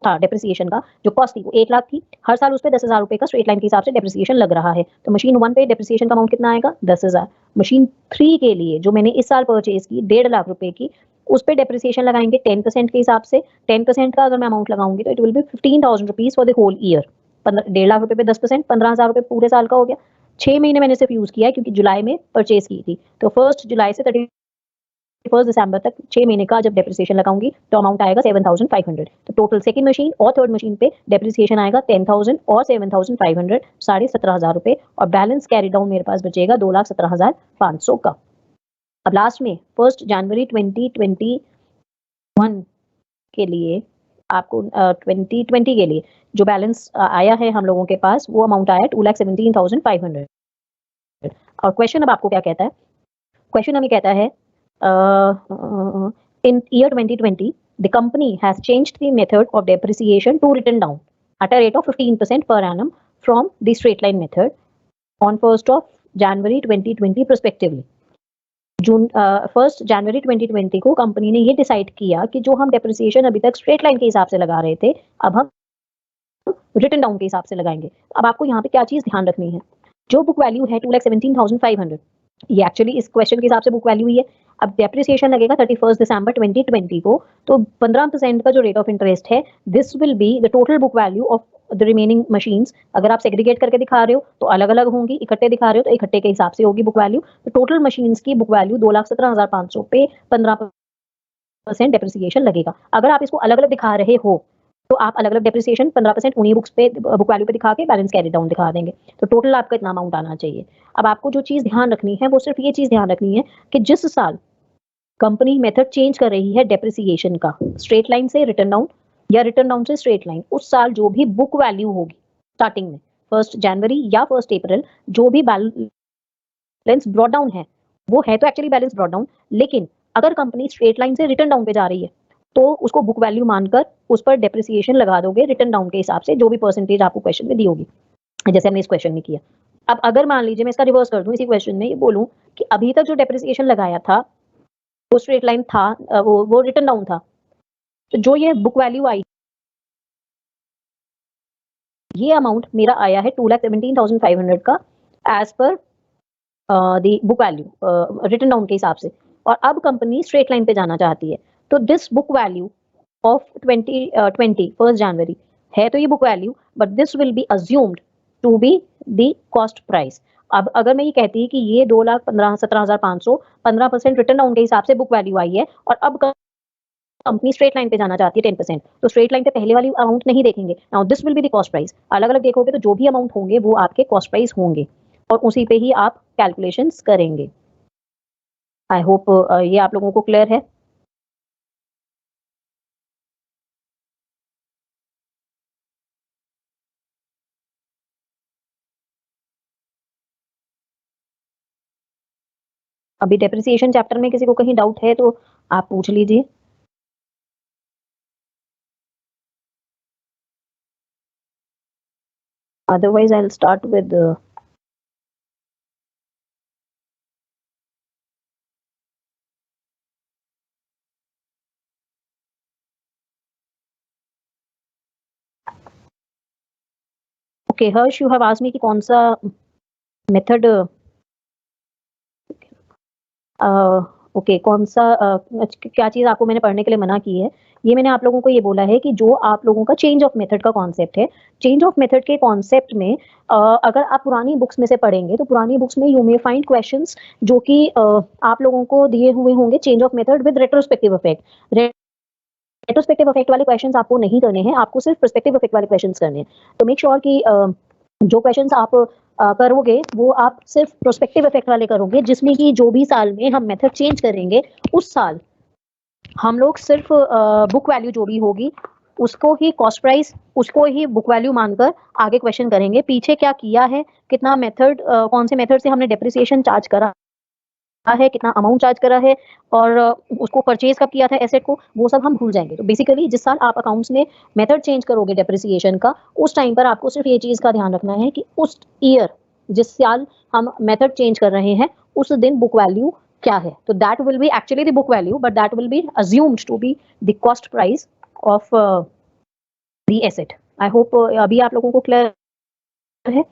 [SPEAKER 1] था डेप्रिसिएशन का, जो कॉस्ट थी वो 1 लाख थी। हर साल उस पे 10,000 रुपए का स्ट्रेट लाइन के हिसाब से डेप्रिसिएशन लग रहा है। तो मशीन 1 पे डेप्रिसिएशन का अमाउंट कितना आएगा? 10,000। मशीन 3 के लिए जो मैंने इस साल परचेज की 1.5 लाख रुपए की, उस पे डेप्रिसिएशन लगाएंगे 10% के हिसाब से। 10% का अगर मैं अमाउंट लगाऊंगी तो it will be 15,000 rupees for the whole year. 1.5 lakh रुपए पे 10%, 15,000 रुपए पूरे साल का हो गया। 6 महीने मैंने सिर्फ यूज किया है क्योंकि जुलाई में परचेज की थी। तो 1 जुलाई से 31 दिसंबर तक 6 महीने का जब डेप्रिसिएशन लगाऊंगी तो अमाउंट आएगा 7,500। तो टोटल सेकंड मशीन और थर्ड मशीन पे डेप्रिसिएशन आएगा 10,000 और 7,500, 17,500 रुपए, और बैलेंस कैरी डाउन मेरे पास बचेगा 2,17,500 का। अब लास्ट में 1 जनवरी 2021 के लिए आपको 2020 के लिए जो बैलेंस आया है हम लोगों के पास वो अमाउंट आया 2,17,500। और क्वेश्चन अब आपको क्या कहता है? क्वेश्चन हमें कहता है in year 2020 the company has changed the method of depreciation to written down at a rate of 15% per annum from the straight line method on 1st of January 2020 prospectively। 1 जनवरी 2020 को company ने ये decide किया कि जो हम depreciation अभी तक straight line के हिसाब से लगा रहे थे अब हम रिटन डाउन के हिसाब से लगाएंगे। अब आपको यहाँ पे क्या चीज ध्यान रखनी है, जो बुक वैल्यू है 2,17,500 ये एक्चुअली इस क्वेश्चन के हिसाब से बुक वैल्यू ही है। अब डेप्रिसिएशन लगेगा 31 दिसंबर 2020 को, तो 15% का जो रेट ऑफ इंटरेस्ट है this will be the total book value of the remaining machines. अगर आप सेग्रीगेट करके दिखा रहे हो तो अलग अलग होंगी, इकट्ठे दिखा रहे हो तो इकट्ठे के हिसाब से होगी बुक वैल्यू। तो टोटल मशीन्स की बुक वैल्यू 2,17,500 पे 15% डेप्रिसिएशन लगेगा। अगर आप इसको अलग अलग दिखा रहे हो तो आप अलग अलग डेप्रिसिएशन 15% उन्हीं बुक्स पे बुक वैल्यू पे दिखा के बैलेंस कैरी डाउन दिखा देंगे। तो टोटल आपका इतना अमाउंट आना चाहिए। अब आपको जो चीज ध्यान रखनी है वो सिर्फ ये चीज ध्यान रखनी है कि जिस साल कंपनी मेथड चेंज कर रही है डेप्रिसिएशन का, स्ट्रेट लाइन से रिटर्न डाउन या रिटर्न डाउन से स्ट्रेट लाइन, उस साल जो भी बुक वैल्यू होगी स्टार्टिंग में 1 जनवरी या 1 अप्रैल जो भी बैलेंस ब्रॉट डाउन है वो है तो एक्चुअली बैलेंस ब्रॉट डाउन, लेकिन अगर कंपनी स्ट्रेट लाइन से रिटर्न डाउन पे जा रही है तो उसको बुक वैल्यू मानकर उस पर डेप्रिसिएशन लगा दोगे रिटर्न डाउन के हिसाब से, जो भी परसेंटेज आपको क्वेश्चन में दी होगी, जैसे हमने इस क्वेश्चन में किया। अब अगर मान लीजिए मैं इसका रिवर्स कर दूं, इसी क्वेश्चन में ये बोलूं कि अभी तक जो डेप्रिसिएशन लगाया था वो स्ट्रेट लाइन था, वो रिटन डाउन था। तो जो ये बुक वैल्यू आई, ये अमाउंट मेरा आया है 2,17,500 का as per the book value written down के हिसाब से। और अब कंपनी स्ट्रेट लाइन पे जाना चाहती है, तो दिस बुक वैल्यू ऑफ 2020 1 जनवरी है तो ये book value, but this will be assumed to be the cost price. अब अगर मैं ये कहती कि ये 2,17,500 15% रिटर्न डाउन के हिसाब से बुक वैल्यू आई है, और अब कंपनी स्ट्रेट लाइन पे जाना चाहती है 10%, तो स्ट्रेट लाइन पे पहले वाली अमाउंट नहीं देखेंगे। Now this will be the cost price. अलग अलग देखोगे तो जो भी अमाउंट होंगे वो आपके कॉस्ट प्राइस होंगे, और उसी पे ही आप कैलकुलेशंस करेंगे। आई होप ये आप लोगों को क्लियर है। अभी डेप्रिसिएशन चैप्टर में किसी को कहीं डाउट है तो आप पूछ लीजिए। Otherwise, I'll start with okay, Harsh, you have asked me कि कौन सा मेथड ओके कौन सा क्या चीज़ आपको मैंने पढ़ने के लिए मना की है। ये मैंने आप लोगों को ये बोला है कि जो आप लोगों का चेंज ऑफ मेथड का कॉन्सेप्ट है, चेंज ऑफ मेथड के कॉन्सेप्ट में अगर आप पुरानी बुक्स में से पढ़ेंगे तो पुरानी बुक्स में यू मे फाइंड क्वेश्चंस जो कि आप लोगों को दिए हुए होंगे change of method with retrospective effect. Retrospective effect वाले क्वेश्चंस आपको नहीं करने हैं, आपको सिर्फ पर्सपेक्टिव इफेक्ट वाले क्वेश्चंस करने हैं। तो मेक श्योर कि जो क्वेश्चंस आप करोगे वो आप सिर्फ प्रोस्पेक्टिव इफेक्ट वाले करोगे, जिसमें कि जो भी साल में हम मेथड चेंज करेंगे उस साल हम लोग सिर्फ बुक वैल्यू जो भी होगी उसको ही कॉस्ट प्राइस, उसको ही बुक वैल्यू मानकर आगे क्वेश्चन करेंगे। पीछे क्या किया है, कितना मेथड, कौन से मेथड से हमने डेप्रिसिएशन चार्ज करा है, कितना अमाउंट चार्ज करा है, और उसको परचेज कब किया था एसेट को, वो सब हम भूल जाएंगे। तो बेसिकली जिस साल आप अकाउंट्स में मेथड चेंज करोगे डेप्रिसिएशन का, उस टाइम पर आपको सिर्फ ये चीज का ध्यान रखना है कि उस ईयर जिस साल हम मेथड चेंज कर रहे हैं उस दिन बुक वैल्यू क्या है। तो that will be actually the book value, but that will be assumed to be the cost price of the asset. I hope अभी आप लोगों को क्लियर है।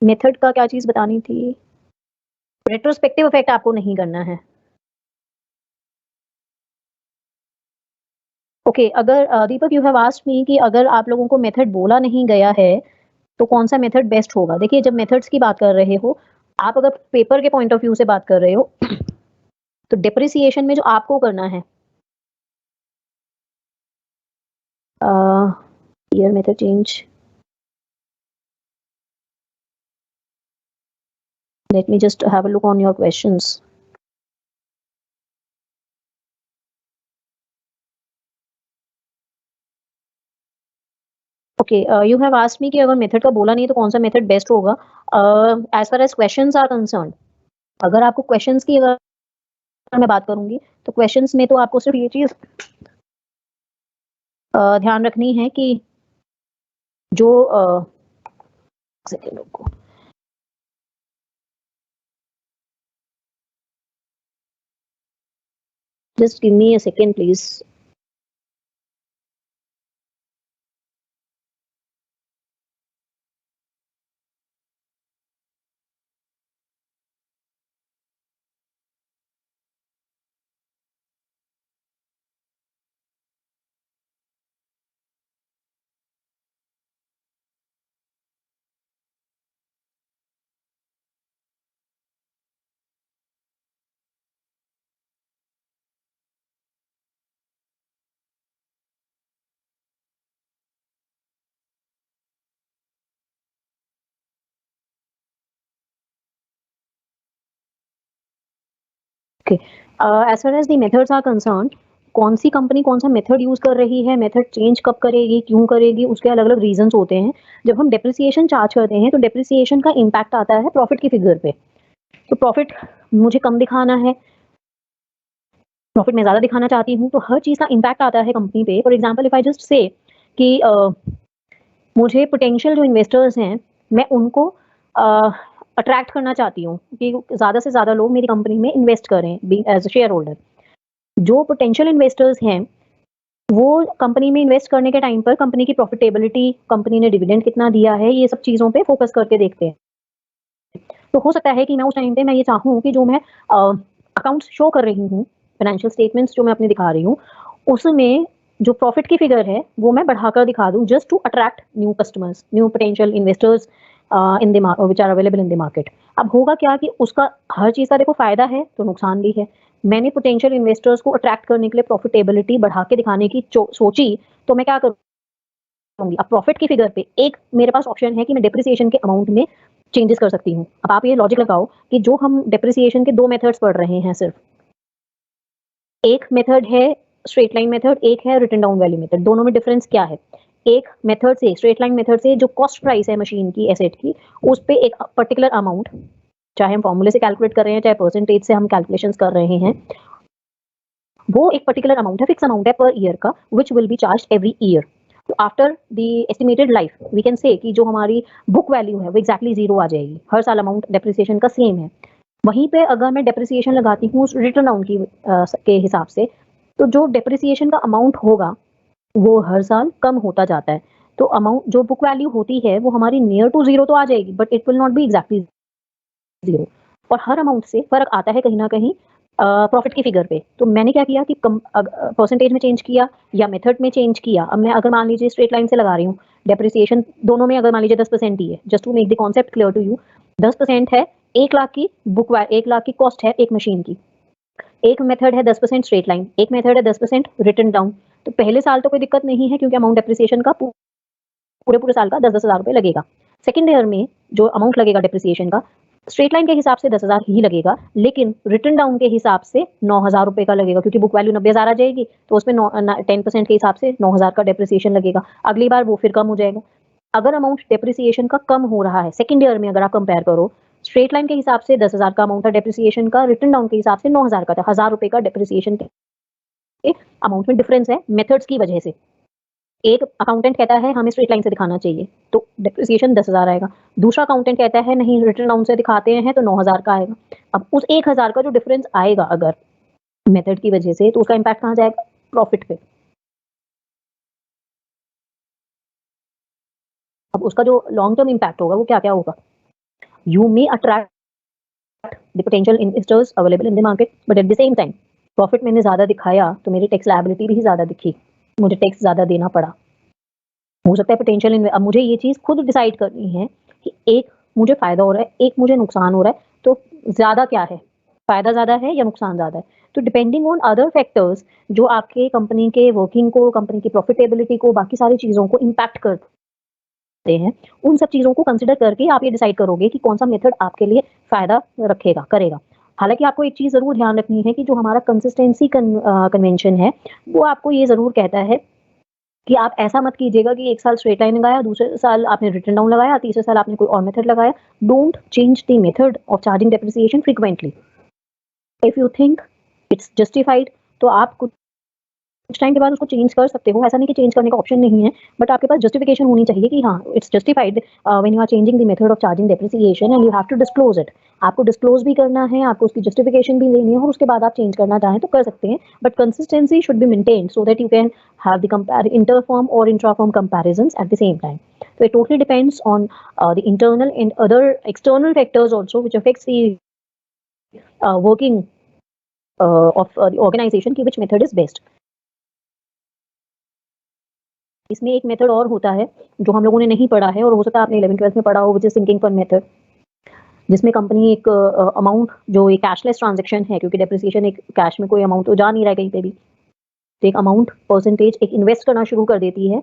[SPEAKER 1] मेथड का क्या चीज बतानी थी, रेट्रोस्पेक्टिव इफेक्ट आपको नहीं करना है। ओके अगर दीपक यू हैव आस्क्ड मी कि अगर आप लोगों को मेथड बोला नहीं गया है तो कौन सा मेथड बेस्ट होगा। देखिए जब मेथड्स की बात कर रहे हो आप, अगर पेपर के पॉइंट ऑफ व्यू से बात कर रहे हो तो डेप्रिसिएशन में जो आपको करना है year method change, let me just have a look on your questions. Okay, you have asked me कि अगर मेथड का बोला नहीं तो कौन सा मेथड बेस्ट होगा। As far as questions are concerned, अगर आपको क्वेश्चंस की अगर मैं बात करूंगी तो क्वेश्चंस में तो आपको सिर्फ ये चीज ध्यान रखनी है कि जो सेकेंड को just give me a second please. Okay, as far as the methods are concerned, कौन सी कंपनी कौन सा मेथड यूज कर रही है, मेथड चेंज कब करेगी, क्यों करेगी, उसके अलग अलग रीजंस होते हैं। जब हम डेप्रिसिएशन चार्ज करते हैं तो डेप्रिसिएशन का इम्पैक्ट आता है प्रॉफिट की फिगर पे। तो प्रॉफिट मुझे कम दिखाना है, प्रॉफिट मैं ज्यादा दिखाना चाहती हूँ, तो हर चीज का इम्पैक्ट आता है कंपनी पे। For example if I just say कि मुझे पोटेंशियल जो इन्वेस्टर्स हैं मैं उनको अट्रैक्ट करना चाहती हूँ कि ज़्यादा से ज़्यादा लोग मेरी कंपनी में इन्वेस्ट करें being as a share holder. जो पोटेंशियल इन्वेस्टर्स हैं, वो कंपनी में इन्वेस्ट करने के टाइम पर कंपनी की प्रॉफिटेबिलिटी, कंपनी ने डिविडेंड कितना दिया है, ये सब चीज़ों पे फोकस करके देखते हैं। तो हो सकता है कि मैं उस टाइम पे मैं ये चाहूँ कि जो मैं अकाउंट्स शो कर रही हूँ, फाइनेंशियल स्टेटमेंट्स जो मैं अपने दिखा रही हूँ, उसमें जो प्रॉफिट की फिगर है, वो मैं बढ़ाकर दिखा दूँ just to attract new customers, new potential investors in the which are available in the market. अब होगा क्या कि उसका हर चीज़ का देखो फ़ायदा है, तो नुकसान भी है। मैंने पोटेंशियल इन्वेस्टर्स को अट्रैक्ट करने के लिए प्रॉफिटेबिलिटी बढ़ा के दिखाने की सोची, तो मैं क्या करूँगी, अब प्रॉफिट की फिगर पे एक मेरे पास ऑप्शन है कि मैं डेप्रिसिएशन के अमाउंट में चेंजेस कर सकती हूँ। अब आप ये लॉजिक लगाओ कि जो हम डेप्रिसिएशन के 2 मेथड्स पढ़ रहे हैं सिर्फ। एक मेथड है स्ट्रेट लाइन मेथड, एक है रिटन डाउन वैल्यू मेथड। दोनों में डिफरेंस क्या है? एक मेथड से, स्ट्रेट लाइन मेथड से जो कॉस्ट प्राइस है मशीन की, एसेट की, उस पे एक पर्टिकुलर अमाउंट, चाहे हम फॉर्मूले से कैलकुलेट कर रहे हैं, चाहे परसेंटेज से हम कैलकुलेशंस कर रहे हैं, वो एक पर्टिकुलर अमाउंट है, फिक्स अमाउंट है पर ईयर का, which will be charged every year. तो after the estimated life we can say कि जो हमारी बुक वैल्यू है वो एग्जैक्टली जीरो आ जाएगी। हर साल अमाउंट डेप्रिसिएशन का सेम है। वहीं पे अगर मैं डेप्रिसिएशन लगाती हूँ रिटर्न डाउन की के हिसाब से, तो जो डेप्रिसिएशन का अमाउंट होगा वो हर साल कम होता जाता है। तो अमाउंट जो बुक वैल्यू होती है वो हमारी नियर टू जीरो तो आ जाएगी, but it will not B exactly zero. और हर अमाउंट से फर्क आता है कहीं ना कहीं प्रॉफिट की फिगर पे। तो मैंने क्या किया कि परसेंटेज में चेंज किया या मेथड में चेंज किया। अब मैं अगर मान लीजिए स्ट्रेट लाइन से लगा रही हूँ, डेप्रिसिएशन दोनों में अगर मान लीजिए 10% ही है, just to make the concept clear to you, 10% है 1 लाख की बुक, 1 लाख की कॉस्ट है एक मशीन की। एक मेथड है 10% स्ट्रेट लाइन, एक मेथड है 10% रिटर्न डाउन। तो पहले साल तो कोई दिक्कत नहीं है क्योंकि अमाउंट डेप्रिसिएशन का पूरे पूरे साल का 10,000 रुपए लगेगा। सेकेंड ईयर में जो अमाउंट लगेगा डेप्रिसिएशन का, स्ट्रेट लाइन के हिसाब से 10,000 ही लगेगा, लेकिन रिटर्न डाउन के हिसाब से 9,000 रुपए का लगेगा, क्योंकि बुक वैल्यू 90,000 आ जाएगी, तो उसमें 10% के हिसाब से 9,000 का डेप्रिसिएशन लगेगा। अगली बार वो फिर कम हो जाएगा। अगर अमाउंट डेप्रिसिएशन का कम हो रहा है सेकेंड ईयर में, अगर आप कंपेयर करो, स्ट्रेट लाइन के हिसाब से 10,000 का अमाउंट था डेप्रिसिएशन का, रिटर्न डाउन के हिसाब से 9,000 का था। 1,000 रुपए का डेप्रिसिएशन के अमाउंट में डिफरेंस है मेथड्स की वजह से। एक अकाउंटेंट कहता है हमें स्ट्रेट लाइन से दिखाना चाहिए, तो डेप्रिसिएशन 10,000 आएगा। दूसरा अकाउंटेंट कहता है नहीं, रिटर्न डाउन से दिखाते हैं तो 9,000 का आएगा। अब उस 1,000 का जो डिफरेंस आएगा अगर मेथड की वजह से, तो उसका इम्पैक्ट कहाँ जाएगा? प्रॉफिट पे। अब उसका जो लॉन्ग टर्म इम्पैक्ट होगा वो क्या क्या होगा? You may attract the potential investors available in the market, but at the same time profit मैंने ज्यादा दिखाया तो मेरी टैक्स लायबिलिटी भी ज्यादा दिखी, मुझे टैक्स ज्यादा देना पड़ा। हो सकता है पोटेंशियल, अब मुझे ये चीज़ खुद डिसाइड करनी है कि एक मुझे फ़ायदा हो रहा है, एक मुझे नुकसान हो रहा है, तो ज़्यादा क्या है? फ़ायदा ज़्यादा है या नुकसान ज़्यादा है? तो डिपेंडिंग ऑन अदर फैक्टर्स जो आपके कंपनी के वर्किंग को, कंपनी की प्रॉफिटेबिलिटी को, बाकी सारी चीज़ों को इम्पैक्ट करते हैं, उन सब चीज़ों को कंसिडर करके आप ये डिसाइड करोगे कि कौन-सा मेथड आपके लिए फ़ायदा रखेगा, करेगा। हालाँकि आपको एक चीज़ ज़रूर ध्यान रखनी है कि जो हमारा कंसिस्टेंसी कन्वेंशन है, वो आपको ये ज़रूर कहता है कि आप ऐसा मत कीजिएगा कि एक साल स्ट्रेट लाइन लगाया, दूसरे साल आपने रिटर्न डाउन लगाया, तीसरे साल आपने कोई और मेथड लगाया। Don't change the method of charging depreciation frequently. If you think it's justified, तो आप कुछ टाइम के बाद उसको चेंज कर सकते हो। ऐसा नहीं कि चेंज करने का ऑप्शन नहीं है, बट आपके पास जस्टिफिकेशन होनी चाहिए कि हाँ, it's justified when you are changing the method of charging depreciation and you have to disclose it. आपको डिस्क्लोज भी करना है, आपको उसकी जस्टिफिकेशन भी लेनी है, और उसके बाद आप चेंज करना चाहें तो कर सकते हैं, but consistency should be maintained so that you can have the inter firm or intra firm comparisons at the same time. So it totally depends on the internal and other external factors also, which affects the working of the organization ki which method is best. इसमें एक method और होता है जो हम लोगों ने नहीं पढ़ा है, और हो सकता है आपने 11th-12th में पढ़ा हो, which is sinking fund method, जिसमें कंपनी एक अमाउंट, जो एक कैशलेस ट्रांजेक्शन है, क्योंकि डेप्रिसिएशन एक कैश में कोई अमाउंट तो जा नहीं रहा है कहीं पे भी, तो एक अमाउंट परसेंटेज एक इन्वेस्ट करना शुरू कर देती है,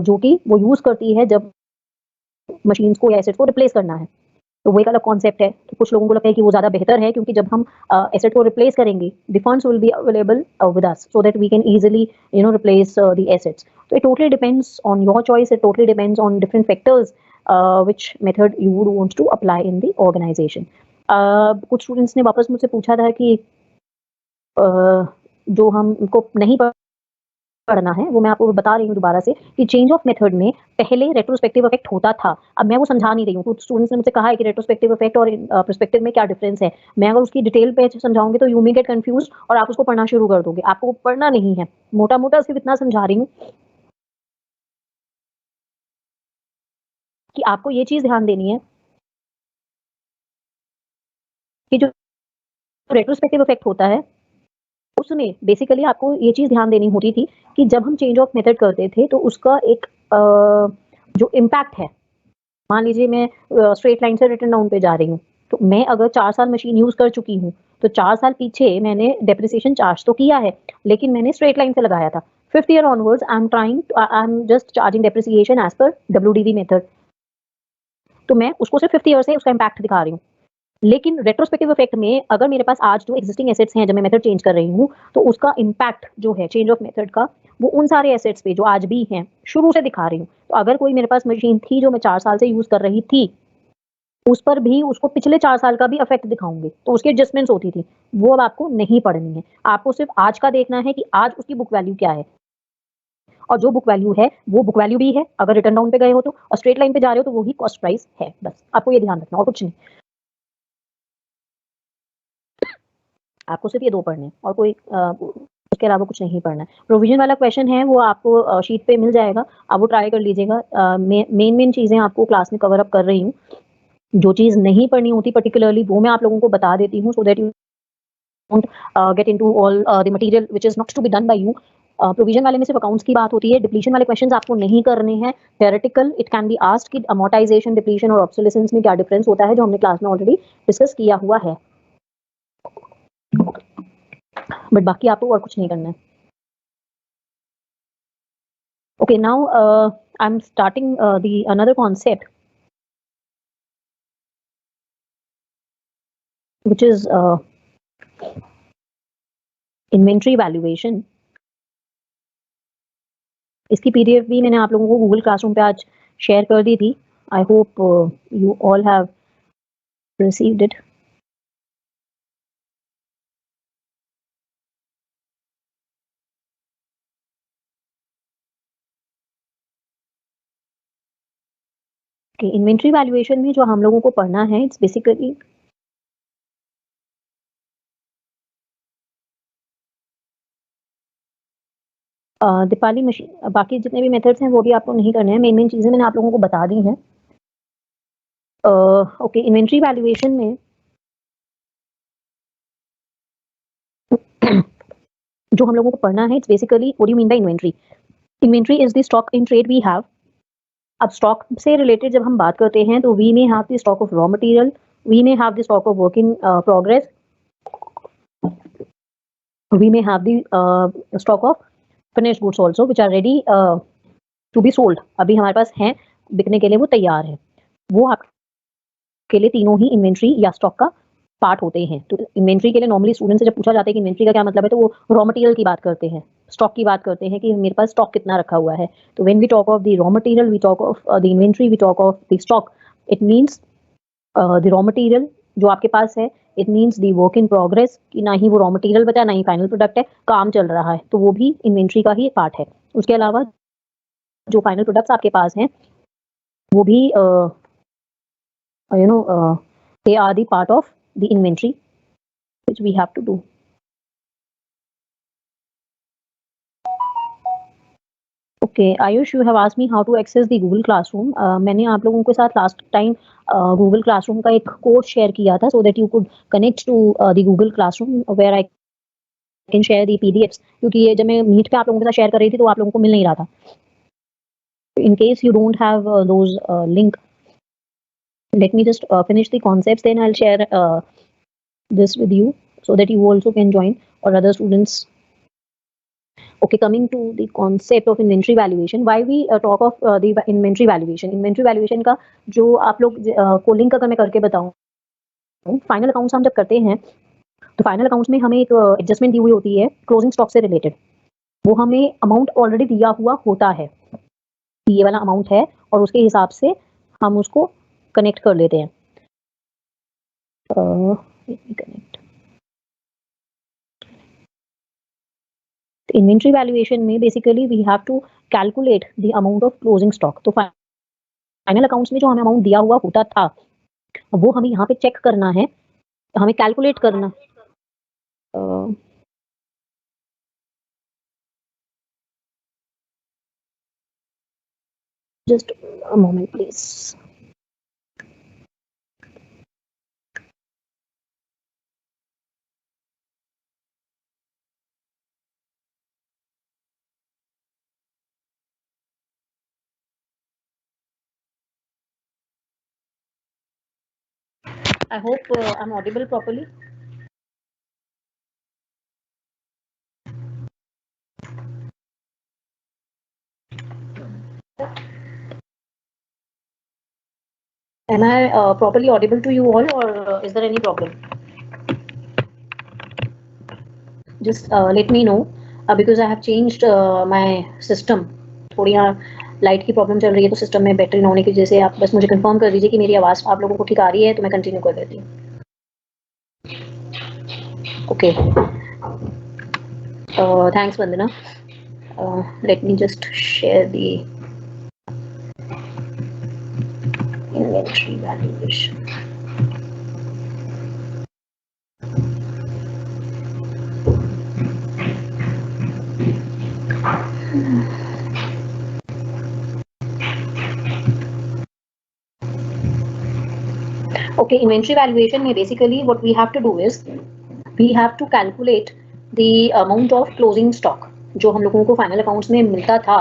[SPEAKER 1] जो कि वो यूज करती है जब मशीन्स को या एसेट्स को रिप्लेस करना है। तो वो एक अलग कॉन्सेप्ट है। तो कुछ लोगों को लगता है कि वो ज़्यादा बेहतर है, क्योंकि जब हम एसेट को रिप्लेस करेंगे, the funds will be available with us so that we can easily replace the assets. तो it totally depends on your choice, it totally depends on different factors which method you would want to apply in the organization. कुछ students ने वापस मुझसे पूछा था कि जो हमको नहीं पढ़ना है वो मैं आपको बता रही हूँ दोबारा से कि चेंज ऑफ मेथड में पहले रेट्रोस्पेक्टिव इफेक्ट होता था। अब मैं वो समझा नहीं रही हूँ, कुछ स्टूडेंट्स ने मुझसे कहा है कि रेट्रोस्पेक्टिव इफेक्ट और पर्सपेक्टिव में क्या डिफरेंस है। मैं अगर उसकी डिटेल पे समझाऊंगी तो यू मे गेट कंफ्यूज और आप उसको पढ़ना शुरू कर दोगे। आपको पढ़ना नहीं है, मोटा मोटा सिर्फ इतना समझा रही हूँ कि आपको ये चीज ध्यान देनी है कि जो रेट्रोस्पेक्टिव इफेक्ट होता है उसमें बेसिकली आपको ये चीज ध्यान देनी होती थी कि जब हम चेंज ऑफ मेथड करते थे तो उसका एक जो इम्पैक्ट है, मान लीजिए मैं स्ट्रेट लाइन से रिटर्न डाउन पे जा रही हूँ, तो मैं अगर 4 साल मशीन यूज कर चुकी हूँ तो 4 साल पीछे मैंने डेप्रिसिएशन चार्ज तो किया है लेकिन मैंने स्ट्रेट लाइन से लगाया था। 5th year onwards I am just charging depreciation as पर डब्ल्यूडीवी मेथड, तो मैं उसको सिर्फ 5th ईयर से उसका इम्पैक्ट दिखा रही हूँ। लेकिन रेट्रोस्पेक्टिव इफेक्ट में अगर मेरे पास आज जो एक्जिस्टिंग एसेट्स हैं जब मैं मेथड चेंज कर रही हूँ तो उसका इम्पैक्ट जो है चेंज ऑफ मेथड का वो उन सारे एसेट्स पे जो आज भी हैं शुरू से दिखा रही हूँ। तो अगर कोई मेरे पास मशीन थी जो मैं 4 साल से यूज कर रही थी उस पर भी उसको पिछले 4 साल का भी इफेक्ट दिखाऊंगी, तो उसकी एडजस्टमेंट्स होती थी, वो अब आपको नहीं पढ़नी है। आपको सिर्फ आज का देखना है कि आज उसकी बुक वैल्यू क्या है और जो बुक वैल्यू है वो बुक वैल्यू भी है अगर रिटर्न डाउन पे गए हो तो, और स्ट्रेट लाइन पे जा रहे हो तो वो ही कॉस्ट प्राइस है। बस आपको ये ध्यान रखना और कुछ नहीं। आपको सिर्फ ये 2 पढ़ने हैं और कोई उसके अलावा कुछ नहीं पढ़ना है। प्रोविजन वाला क्वेश्चन है वो आपको शीट पे मिल जाएगा, आप वो ट्राई कर लीजिएगा। मेन चीज़ें आपको क्लास में कवर अप कर रही हूँ। जो चीज़ नहीं पढ़नी होती पर्टिकुलरली वो मैं आप लोगों को बता देती हूँ so that you don't get into all the material which is not to be done by you. Provision वाले में सिर्फ अकाउंट्स की बात होती है, डिप्लीशन वाले क्वेश्चंस आपको नहीं करने हैं। Theoretical it can be asked कि अमोर्टाइजेशन, डिप्लीशन और ऑब्सोलेसेंस में क्या डिफरेंस होता है जो हमने क्लास में ऑलरेडी डिस्कस किया हुआ है। बट बाकी आपको और कुछ नहीं करना है। Okay, now I'm starting the another concept, which is inventory valuation. इसकी पीडीएफ भी मैंने आप लोगों को गूगल क्लासरूम पे आज शेयर कर दी थी। I hope you all have received it. Okay, inventory valuation में जो हम लोगों को पढ़ना है इट्स बेसिकली दीपाली मशीन, बाकी जितने भी मेथड्स हैं वो भी आपको नहीं करने हैं। मेन चीज़ें मैंने आप लोगों को बता दी हैं। ओके, इन्वेंट्री वैल्यूएशन में जो हम लोगों को पढ़ना है it's basically what do you mean by inventory. Inventory is the stock in trade we have. अब स्टॉक से रिलेटेड जब हम बात करते हैं तो we may have the stock of raw material, we may have the stock of work in progress, we may have the stock of finished goods also which are ready to be sold. अभी हमारे पास हैं, बिकने के लिए वो तैयार है। वो आपके लिए तीनों ही इन्वेंट्री या स्टॉक का पार्ट होते हैं। तो इन्वेंट्री के लिए नॉर्मली स्टूडेंट से जब पूछा जाता है कि इन्वेंट्री का क्या मतलब है तो वो रॉ मटेरियल की बात करते हैं, स्टॉक की बात करते हैं कि मेरे पास स्टॉक कितना रखा हुआ है। तो when we talk of the raw material, we talk of the inventory, we talk of the stock, it means the raw material जो आपके पास है, it means the work in progress कि ना ही वो रॉ मटेरियल बचा ना ही फाइनल प्रोडक्ट है, काम चल रहा है, तो वो भी इन्वेंट्री का ही पार्ट है। उसके अलावा जो फाइनल प्रोडक्ट्स आपके पास हैं वो भी they are the part of the inventory which we have to do. Okay, Ayush, you have asked me how to access the Google Classroom. मैंने आप लोगों के साथ लास्ट टाइम Google Classroom का एक कोर्स शेयर किया था so that you could connect to the Google Classroom where I can share the PDFs, क्योंकि ये जब मैं मीट पे आप लोगों के साथ शेयर कर रही थी तो आप लोगों को मिल नहीं रहा था। In case you don't have those link, let me just finish the concepts, then I'll share this with you so that you also can join or other students. Okay, coming to the concept of inventory valuation, why we talk of the inventory valuation. Inventory valuation का जो आप लोग को link अगर मैं करके बताऊं, final accounts हम जब करते हैं तो फाइनल अकाउंट्स में हमें एक एडजस्टमेंट दी हुई होती है क्लोजिंग स्टॉक से रिलेटेड। वो हमें अमाउंट ऑलरेडी दिया हुआ होता है, ये वाला अमाउंट है और उसके हिसाब से हम उसको कनेक्ट कर लेते हैं। कनेक्ट इन्वेंट्री वैल्यूएशन में basically we have to calculate the amount of closing stock. तो फाइनल अकाउंट्स में जो हमें अमाउंट दिया हुआ होता था वो हमें यहाँ पे चेक करना है, हमें कैलकुलेट करना। Just a moment please. I hope I'm audible properly. Am I properly audible to you all, or is there any problem? Just let me know because I have changed my system. थोड़ी यहाँ light की problem चल रही है तो system में battery ना होने की वजह से आप बस मुझे कंफर्म कर दीजिए कि मेरी आवाज़ आप लोगों को ठीक आ रही है तो मैं कंटिन्यू कर देती हूँ। Okay, thanks Vandana. Let me just share the inventory valuation. Okay, inventory valuation में basically what we have to do is we have to calculate the amount of closing stock जो हम लोगों को फाइनल अकाउंट्स में मिलता था।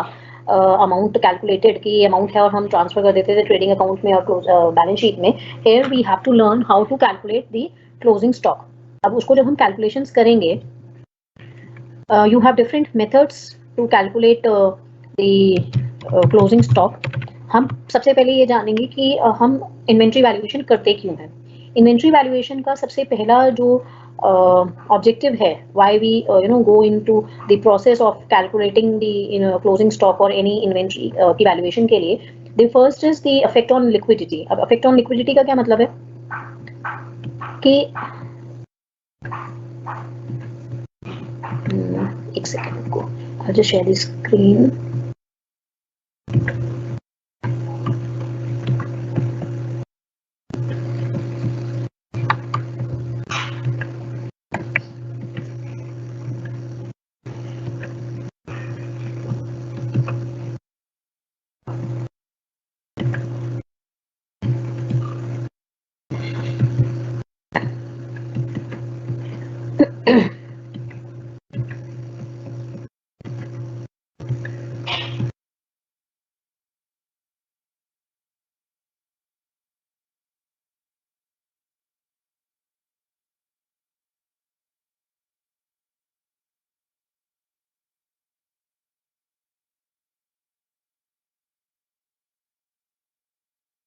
[SPEAKER 1] Amount calculated की amount है और हम ट्रांसफर कर देते थे ट्रेडिंग अकाउंट में और बैलेंस शीट में। Here we have to learn how to calculate the closing stock. अब उसको जब हम कैलकुलेशंस करेंगे, you have different methods to calculate the closing stock. हम सबसे पहले ये जानेंगे कि हम इन्वेंट्री वैल्यूएशन करते क्यों हैं। इन्वेंट्री वैल्यूएशन का सबसे पहला जो ऑब्जेक्टिव है, why we go into the process of calculating the closing stock और एनी इन्वेंट्री की वैल्यूएशन के लिए, the first is the effect on liquidity. अब इफेक्ट ऑन लिक्विडिटी का क्या मतलब है कि एक सेकेंड को I'll just share the screen.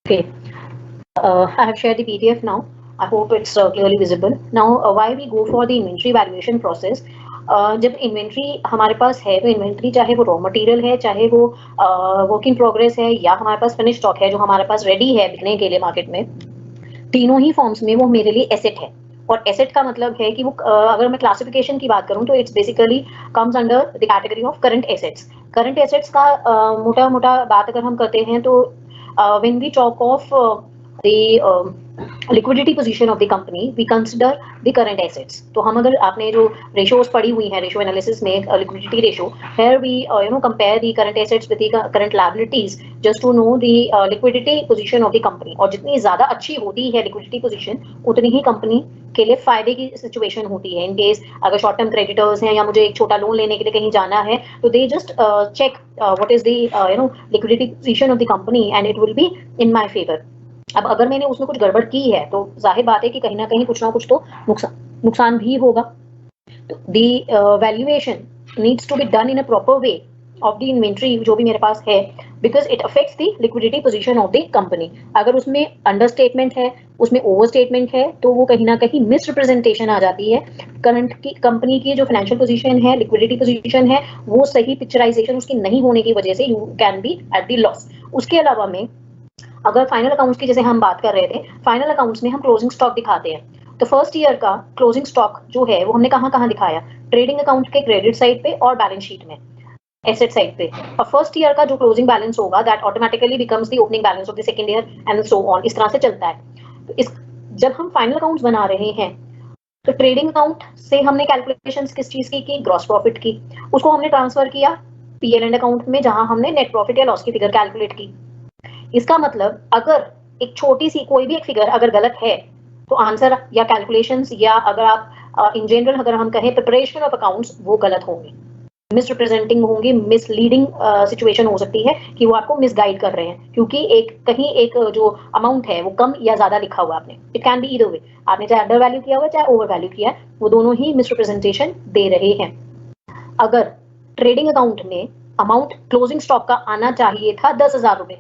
[SPEAKER 1] Okay, I have shared the PDF now. I hope it's clearly visible. Now, why we go for the inventory valuation process? जब inventory हमारे पास है तो इन्वेंट्री चाहे वो रॉ मटेरियल है, चाहे वो वर्क इन प्रोग्रेस है, या हमारे पास फिनिश स्टॉक है जो हमारे पास रेडी है बिकने के लिए मार्केट में, तीनों ही फॉर्म्स में वो मेरे लिए एसेट है। और एसेट का मतलब है कि वो अगर मैं क्लासिफिकेशन की बात करूं तो it's basically comes under the category of current assets. Current assets का मोटा मोटा बात अगर हम करते हैं तो when we talk of the liquidity position of the company, we consider the current assets. तो हम अगर आपने जो ratios पढ़ी हुई हैं ratio analysis में liquidity ratio, here we compare the current assets with the current liabilities just to know the liquidity position of the company. और जितनी ज़्यादा अच्छी होती है liquidity position, उतनी ही company के लिए फायदे की सिचुएशन होती है। इन केस अगर शॉर्ट टर्म क्रेडिटर्स हैं या मुझे एक छोटा लोन लेने के लिए कहीं जाना है तो they just check what is the liquidity position of the company and it will be in my favour. अब अगर मैंने उसमें कुछ गड़बड़ की है तो जाहिर बात है कि कहीं ना कहीं कुछ ना कुछ तो नुकसान भी होगा। तो the valuation needs to be done in a proper way of the inventory जो भी मेरे पास है, because it affects the liquidity position of the company. अगर उसमें अंडर स्टेटमेंट है, उसमें ओवर स्टेटमेंट है, तो वो कहीं ना कहीं मिस रिप्रेजेंटेशन आ जाती है। करंट की कंपनी की जो फाइनेंशियल पोजीशन है, लिक्विडिटी पोजीशन है, वो सही पिक्चराइजेशन उसकी नहीं होने की वजह से you can be at the loss. उसके अलावा में अगर फाइनल अकाउंट्स की जैसे हम बात कर रहे थे, फाइनल अकाउंट्स में हम क्लोजिंग स्टॉक दिखाते हैं। तो फर्स्ट ईयर का क्लोजिंग स्टॉक जो है वो हमने कहाँ कहाँ दिखाया, ट्रेडिंग अकाउंट के क्रेडिट साइड पे और बैलेंस शीट में एसेट साइड पे। और फर्स्ट ईयर का जो क्लोजिंग बैलेंस होगा that automatically becomes the opening balance of the second year and so on, इस तरह से चलता है। तो इस जब हम फाइनल अकाउंट्स बना रहे हैं तो ट्रेडिंग अकाउंट से हमने कैलकुलेशंस किस चीज की ग्रॉस प्रॉफिट की, उसको हमने ट्रांसफर किया पीएल एंड अकाउंट में जहां हमने नेट प्रॉफिट या लॉस की फिगर कैलकुलेट की। इसका मतलब अगर एक छोटी सी कोई भी एक फिगर अगर गलत है तो आंसर या कैलकुलेशंस या अगर आप इन जनरल अगर हम कहें प्रिपरेशन ऑफ अकाउंट्स वो गलत होंगे, मिसरिप्रेजेंटिंग होंगी, मिसलीडिंग सिचुएशन हो सकती है कि वो आपको मिसगाइड कर रहे हैं क्योंकि एक कहीं एक जो अमाउंट है वो कम या ज्यादा लिखा हुआ आपने, it can be either way, आपने चाहे अंडर वैल्यू किया हुआ चाहे ओवर वैल्यू किया है, वो दोनों ही मिसरिप्रेजेंटेशन दे रहे हैं। अगर ट्रेडिंग अकाउंट में अमाउंट क्लोजिंग स्टॉक का आना चाहिए था 10,000 रुपए,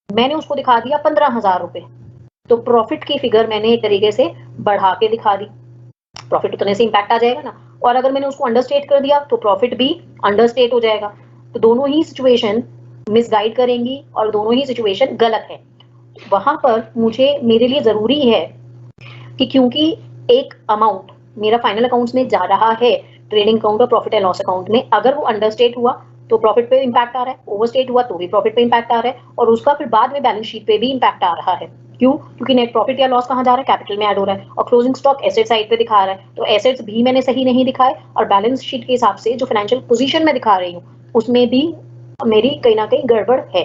[SPEAKER 1] मैंने उसको दिखा दिया 15,000 रुपए, तो प्रॉफिट की फिगर मैंने एक तरीके से बढ़ा के दिखा दी, प्रॉफिट उतने से इंपैक्ट आ जाएगा ना। और अगर मैंने उसको अंडरस्टेट कर दिया तो प्रॉफिट भी अंडरस्टेट हो जाएगा। तो दोनों ही सिचुएशन मिसगाइड करेंगी और दोनों ही सिचुएशन गलत है। वहां पर मुझे मेरे लिए जरूरी है कि क्योंकि एक अमाउंट मेरा फाइनल अकाउंट्स में जा रहा है ट्रेडिंग अकाउंट और प्रॉफिट एंड लॉस अकाउंट में, अगर वो अंडरस्टेट हुआ तो प्रॉफिट पे इंपैक्ट आ रहा है, ओवरस्टेट हुआ तो भी प्रॉफिट पे इंपैक्ट आ रहा है और उसका फिर बाद में बैलेंस शीट पे भी इंपैक्ट आ रहा है। क्यों? क्योंकि नेट प्रॉफिट या लॉस कहाँ जा रहा है, कैपिटल में ऐड हो रहा है और क्लोजिंग स्टॉक एसेट साइड पे दिखा रहा है, तो एसेट्स भी मैंने सही नहीं दिखाए और बैलेंस शीट के हिसाब से जो फाइनेंशियल पोजीशन में दिखा रही हूँ उसमें भी मेरी कहीं ना कहीं गड़बड़ है,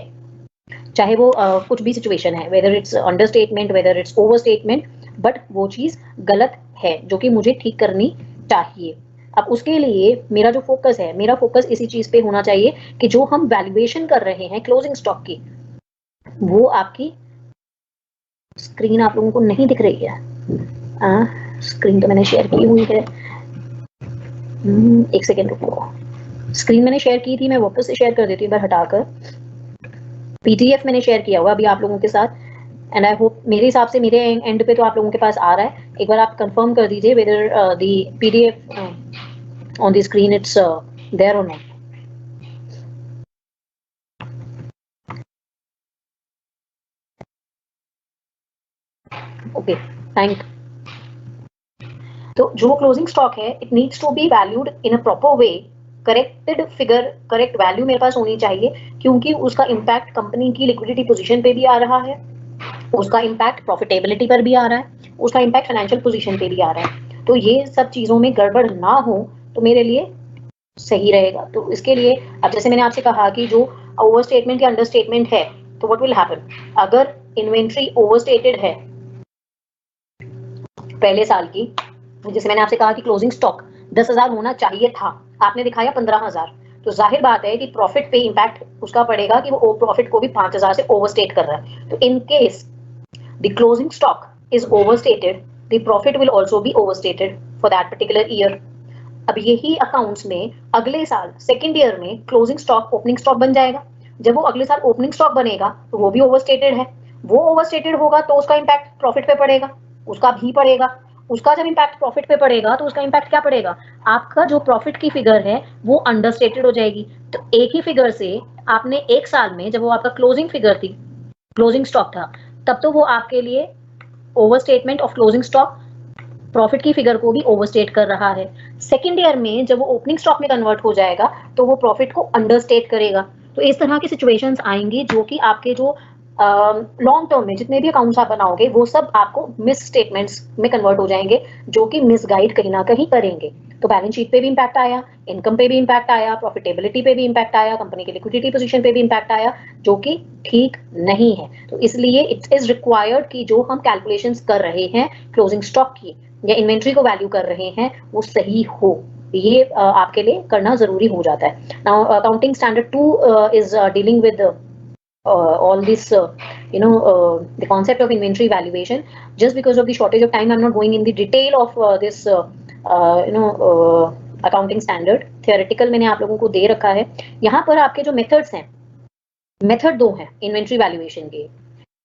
[SPEAKER 1] चाहे वो कुछ भी सिचुएशन है, whether it's understatement whether it's overstatement, but वो चीज गलत है जो कि मुझे ठीक करनी चाहिए। अब उसके लिए मेरा जो फोकस है, मेरा फोकस इसी चीज पे होना चाहिए कि जो हम वैल्यूएशन कर रहे हैं क्लोजिंग स्टॉक की, वो आपकी स्क्रीन आप लोगों को नहीं दिख रही है, स्क्रीन तो मैंने शेयर की हुई है, एक सेकेंड रुको, स्क्रीन मैंने शेयर की थी, मैं वापस से शेयर कर देती हूँ एक बार हटाकर। पीडीएफ मैंने शेयर किया हुआ अभी आप लोगों के साथ एंड आई होप मेरे हिसाब से मेरे एंड पे तो आप लोगों के पास आ रहा है, एक बार आप कंफर्म कर दीजिए whether the PDF on the screen it's there और नॉट। Okay, thank. तो जो क्लोजिंग स्टॉक है it needs to be valued in a proper way, corrected figure correct value मेरे पास होनी चाहिए क्योंकि उसका इम्पैक्ट कंपनी की लिक्विडिटी पोजीशन पे भी आ रहा है, उसका इम्पैक्ट प्रॉफिटेबिलिटी पर भी आ रहा है, उसका इम्पैक्ट फाइनेंशियल पोजीशन पे भी आ रहा है। तो ये सब चीजों में गड़बड़ ना हो तो मेरे लिए सही रहेगा। तो इसके लिए अब जैसे मैंने आपसे कहा कि जो ओवर स्टेटमेंट या अंडर स्टेटमेंट है तो व्हाट विल हैपन, अगर इन्वेंट्री ओवर स्टेटेड है पहले साल की, जैसे मैंने आपसे कहा कि क्लोजिंग स्टॉक 10,000 होना चाहिए था, आपने दिखाया 15,000, तो जाहिर बात है कि प्रॉफिट पे इंपैक्ट उसका पड़ेगा कि वो प्रॉफिट को भी 5,000 से ओवरस्टेट कर रहा है। तो in case the closing stock is overstated, the profit will also be overstated for that particular year. अब यही अकाउंट्स में अगले साल सेकेंड ईयर में क्लोजिंग स्टॉक ओपनिंग स्टॉक बन जाएगा। जब वो अगले साल ओपनिंग स्टॉक बनेगा तो वो भी ओवरस्टेटेड है, वो ओवरस्टेटेड होगा तो उसका इंपैक्ट प्रॉफिट पे पड़ेगा, उसका भी पड़ेगा। उसका जब इंपैक्ट प्रॉफिट पे पड़ेगा तो उसका इंपैक्ट क्या पड़ेगा, आपका जो प्रॉफिट की फिगर है वो अंडरस्टेटेड हो जाएगी। तो एक ही फिगर से आपने एक साल में जब वो आपका क्लोजिंग फिगर थी, क्लोजिंग स्टॉक था, तब तो वो आपके लिए overstatement of closing stock profit की फिगर को भी ओवरस्टेट कर रहा है। सेकेंड ईयर में जब वो ओपनिंग स्टॉक में कन्वर्ट हो जाएगा तो वो प्रॉफिट को अंडरस्टेट करेगा। तो इस तरह की सिचुएशंस आएंगी जो कि आपके जो लॉन्ग टर्म में जितने भी अकाउंट्स आप बनाओगे वो सब आपको मिस स्टेटमेंट्स में कन्वर्ट हो जाएंगे जो कि मिसगाइड कहीं ना कहीं करेंगे। तो बैलेंस शीट पे भी इंपैक्ट आया, इनकम पे भी इंपैक्ट आया, प्रॉफिटेबिलिटी पे भी इंपैक्ट आया, कंपनी की लिक्विडिटी पोजीशन पे भी इंपैक्ट आया, जो कि ठीक नहीं है। तो इसलिए इट इज रिक्वायर्ड कि जो हम कैलकुलेशंस कर रहे हैं क्लोजिंग स्टॉक की या इन्वेंट्री को वैल्यू कर रहे हैं वो सही हो, ये आपके लिए करना जरूरी हो जाता है। Now accounting standard 2 is dealing with all this the concept of inventory valuation. Just because of the shortage of time I'm not going in the detail of this accounting standard, theoretical मैंने आप लोगों को दे रखा है। यहाँ पर आपके जो मेथड्स हैं, मेथड दो हैं इन्वेंट्री वैल्यूएशन के,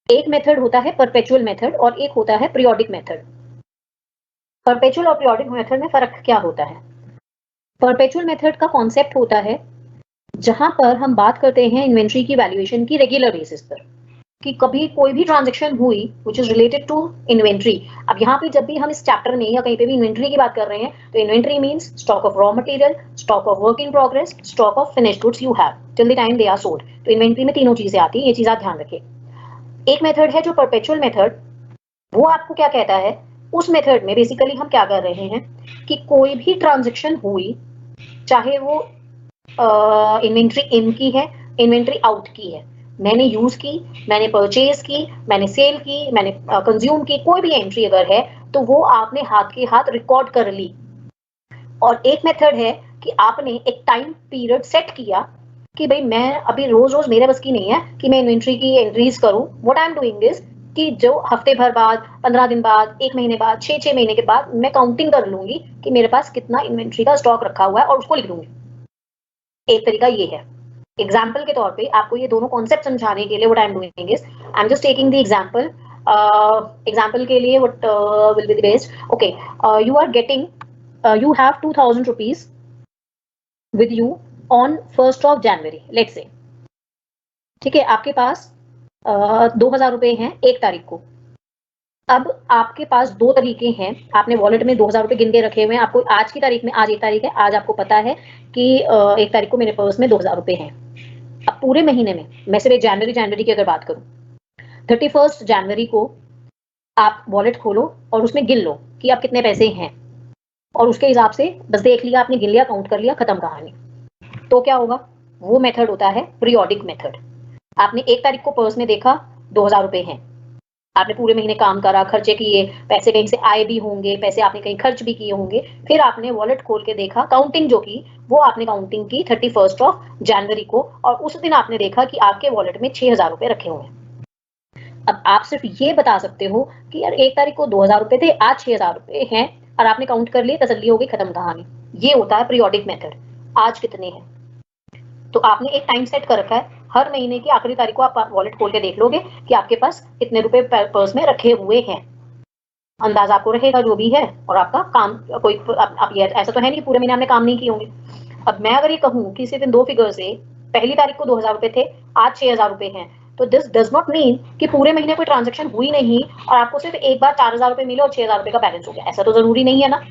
[SPEAKER 1] एक मेथड होता है परपेचुअल मेथड और एक होता है पीरियोडिक मेथड। परपेचुअल और पीरियोडिक मेथड में फर्क क्या होता है, परपेचुअल मेथड का कॉन्सेप्ट होता है जहां पर हम बात करते हैं इन्वेंट्री की वैल्यूएशन की रेगुलर बेसिस पर। कि कभी कोई भी ट्रांजेक्शन हुई which is related to inventory. अब यहाँ पे जब भी हम इस चैप्टर में या कहीं पे भी इन्वेंट्री की बात कर रहे हैं तो inventory means stock of raw material, stock of work in progress, stock of finished goods you have till the time they are sold. तो इन्वेंट्री में तीनों चीजें आती हैं, ये चीज आप ध्यान रखिए। एक मेथड है जो परपेचुअल मेथड, वो आपको क्या कहता है, उस मेथड में बेसिकली हम क्या कर रहे हैं कि कोई भी ट्रांजेक्शन हुई, चाहे वो इन्वेंट्री इन की है, इन्वेंट्री आउट की है, मैंने यूज की, मैंने परचेज की, मैंने सेल की, मैंने कंज्यूम की, कोई भी एंट्री अगर है तो वो आपने हाथ के हाथ रिकॉर्ड कर ली। और एक मेथड है कि आपने एक टाइम पीरियड सेट किया कि भाई मैं अभी रोज रोज मेरे बस की नहीं है कि मैं इन्वेंट्री की एंट्रीज करूं। What I am doing is कि जो हफ्ते भर बाद, 15 दिन बाद, 1 महीने बाद, 6 महीने के बाद मैं काउंटिंग कर लूंगी कि मेरे पास कितना इन्वेंट्री का स्टॉक रखा हुआ है और उसको लिख दूंगी। एक तरीका ये है। एग्जाम्पल के तौर पे आपको ये दोनों कॉन्सेप्ट समझाने के लिए what I am doing is I am just taking the example. Example के लिए what will be the best, okay, you are getting, you have 2000 rupees with you on 1st of January, let's say, ठीक है, आपके पास 2000 रुपए हैं 1 तारीख को। अब आपके पास दो तरीके हैं, आपने वॉलेट में 2000 रुपए गिन के रखे हुए हैं, आपको आज की तारीख में, आज 1 तारीख है, आज आपको पता है कि 1 तारीख को मेरे पर्स में 2000 रुपए हैं। अब पूरे महीने में मैं सिर्फ जनवरी की अगर बात करूं, 31 जनवरी को आप वॉलेट खोलो और उसमें गिन लो कि आप कितने पैसे हैं, और उसके हिसाब से बस देख लिया आपने, गिन लिया, काउंट कर लिया, खत्म कहानी। तो क्या होगा, वो मेथड होता है पीरियोडिक मेथड। आपने 1 तारीख को पर्स में देखा 2000 रुपए हैं, आपने पूरे महीने काम करा, खर्चे किए, पैसे कहीं से आए भी होंगे, पैसे आपने कहीं खर्च भी किए होंगे, फिर आपने वॉलेट खोल के देखा, काउंटिंग जो की वो आपने काउंटिंग की 31 ऑफ जनवरी को, और उस दिन आपने देखा कि आपके वॉलेट में 6000 रुपए रखे हुए हैं। अब आप सिर्फ ये बता सकते हो कि यार 1 तारीख को 2000 रुपए थे, आज 6000 रुपए हैं, और आपने काउंट कर लिए, तसल्ली हो गई, खत्म कहानी। ये होता है पीरियोडिक मेथड। आज कितने हैं, तो आपने एक टाइम सेट कर रखा है, हर महीने की आखिरी तारीख को आप वॉलेट खोल के देख लोगे कि आपके पास कितने रुपए पर्स में रखे हुए हैं, अंदाजा आपको रहेगा जो भी है, और आपका काम कोई अब ये ऐसा तो है नहीं पूरे महीने आपने काम नहीं किए होंगे। अब मैं अगर ये कहूँ किसी दिन दो फिगर से, पहली तारीख को 2000 रुपए थे, आज 6000 रुपए हैं, तो दिस डज नॉट मीन कि पूरे महीने कोई ट्रांजेक्शन हुई नहीं और आपको सिर्फ एक बार 4000 रुपए मिले और 6000 रुपए का बैलेंस हो गया, ऐसा तो जरूरी नहीं है ना।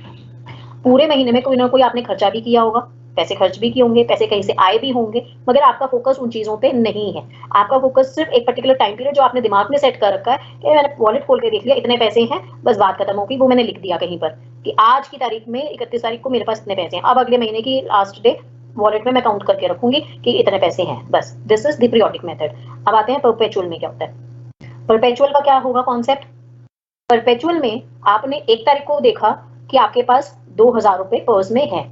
[SPEAKER 1] पूरे महीने में कोई ना कोई आपने खर्चा भी किया होगा, पैसे खर्च भी किए होंगे, पैसे कहीं से आए भी होंगे, मगर आपका फोकस उन चीजों पे नहीं है। आपका फोकस सिर्फ एक पर्टिकुलर टाइम पीरियड जो आपने दिमाग में सेट कर रखा है कि मैंने वॉलेट खोल के देख लिया, इतने पैसे हैं, बस बात खत्म हो गई, वो मैंने लिख दिया कहीं पर कि आज की तारीख में 31 तारीख को मेरे पास इतने पैसे हैं, अब अगले महीने की लास्ट डे वॉलेट में मैं काउंट करके रखूंगी कि इतने पैसे हैं, बस। This is the periodic method. अब आते हैं परपेचुअल में क्या होता है। परपेचुअल का क्या होगा कॉन्सेप्ट, परपेचुअल में आपने 1 तारीख को देखा कि आपके पास 2000 रुपए पर्स में है,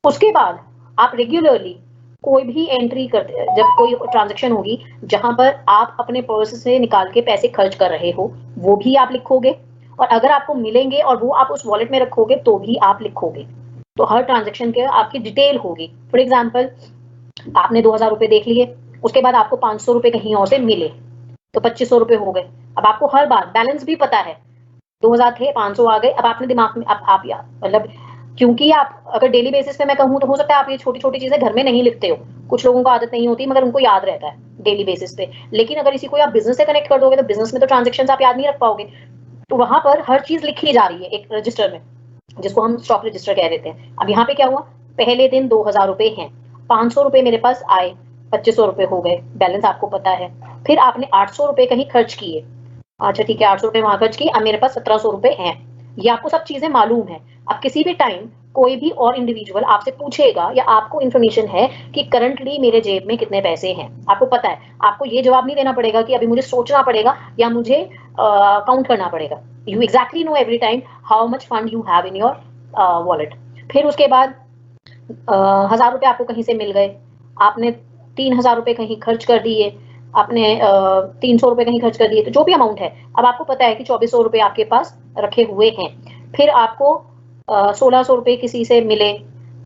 [SPEAKER 1] उसके बाद आप रेगुलरली कोई भी एंट्री करते, जब कोई ट्रांजैक्शन होगी जहां पर आप अपने पर्स से निकाल के पैसे खर्च कर रहे हो, वो भी आप लिखोगे, और अगर आपको मिलेंगे और वो आप उस वॉलेट में रखोगे तो भी आप लिखोगे। तो हर ट्रांजैक्शन के आपकी डिटेल होगी। फॉर एग्जाम्पल, आपने 2000 रुपए देख लिए, उसके बाद आपको 500 रुपए कहीं और से मिले, तो 2500 रुपए हो गए। अब आपको हर बार बैलेंस भी पता है, 2000 थे, 500 आ गए। अब आपने दिमाग में, अब आप मतलब, क्योंकि आप अगर डेली बेसिस पे मैं कहूँ तो हो सकता है आप ये छोटी छोटी चीजें घर में नहीं लिखते हो, कुछ लोगों को आदत नहीं होती, मगर उनको याद रहता है डेली बेसिस पे। लेकिन अगर इसी को आप बिजनेस से कनेक्ट कर दोगे तो बिजनेस में तो ट्रांजेक्शन आप याद नहीं रख पाओगे, तो वहां पर हर चीज लिखी जा रही है एक रजिस्टर में, जिसको हम स्टॉक रजिस्टर कह देते हैं। अब यहाँ पे क्या हुआ, पहले दिन 2000 रुपए हैं, 500 रुपए मेरे पास आए, 2500 रुपए हो गए, बैलेंस आपको पता है। फिर आपने 800 रुपए कहीं खर्च किए, अच्छा ठीक है, 800 रुपए वहां खर्च किए, अब मेरे पास 1700 रुपए हैं, ये आपको सब चीजें मालूम है। अब किसी भी टाइम कोई भी और इंडिविजुअल आपसे पूछेगा या आपको इन्फॉर्मेशन है कि करंटली मेरे जेब में कितने पैसे हैं, आपको पता है, आपको ये जवाब नहीं देना पड़ेगा कि अभी मुझे सोचना पड़ेगा या मुझे काउंट करना पड़ेगा। You exactly know every time how much fund you have in your wallet. फिर उसके बाद 1000 रुपए आपको कहीं से मिल गए, आपने 3000 रुपए कहीं खर्च कर दिए, आपने 300 रुपए कहीं खर्च कर दिए, तो जो भी अमाउंट है, अब आपको पता है कि 2400 रुपए आपके पास रखे हुए हैं। फिर आपको 1600 रुपए किसी से मिले,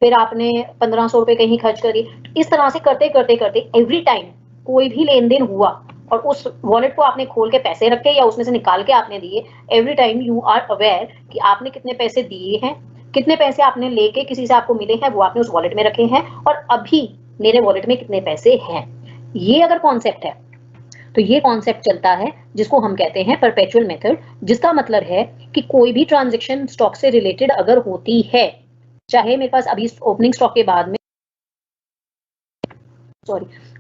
[SPEAKER 1] फिर आपने 1500 रुपए कहीं खर्च कर दिए। इस तरह से करते करते करते एवरी टाइम कोई भी लेन देन हुआ और उस वॉलेट को आपने खोल के पैसे रखे या उसमें से निकाल के आपने दिए, every time you are aware कि आपने कितने पैसे दिए हैं, कितने पैसे आपने लेके किसी से आपको मिले हैं, वो आपने उस वॉलेट में रखे हैं, और अभी मेरे वॉलेट में कितने पैसे हैं। ये अगर कॉन्सेप्ट है तो ये कॉन्सेप्ट चलता है जिसको हम कहते हैं परपेचुअल मेथड, जिसका मतलब है कि कोई भी ट्रांजैक्शन स्टॉक से रिलेटेड अगर होती है, चाहे मेरे पास अभी ओपनिंग स्टॉक के बाद में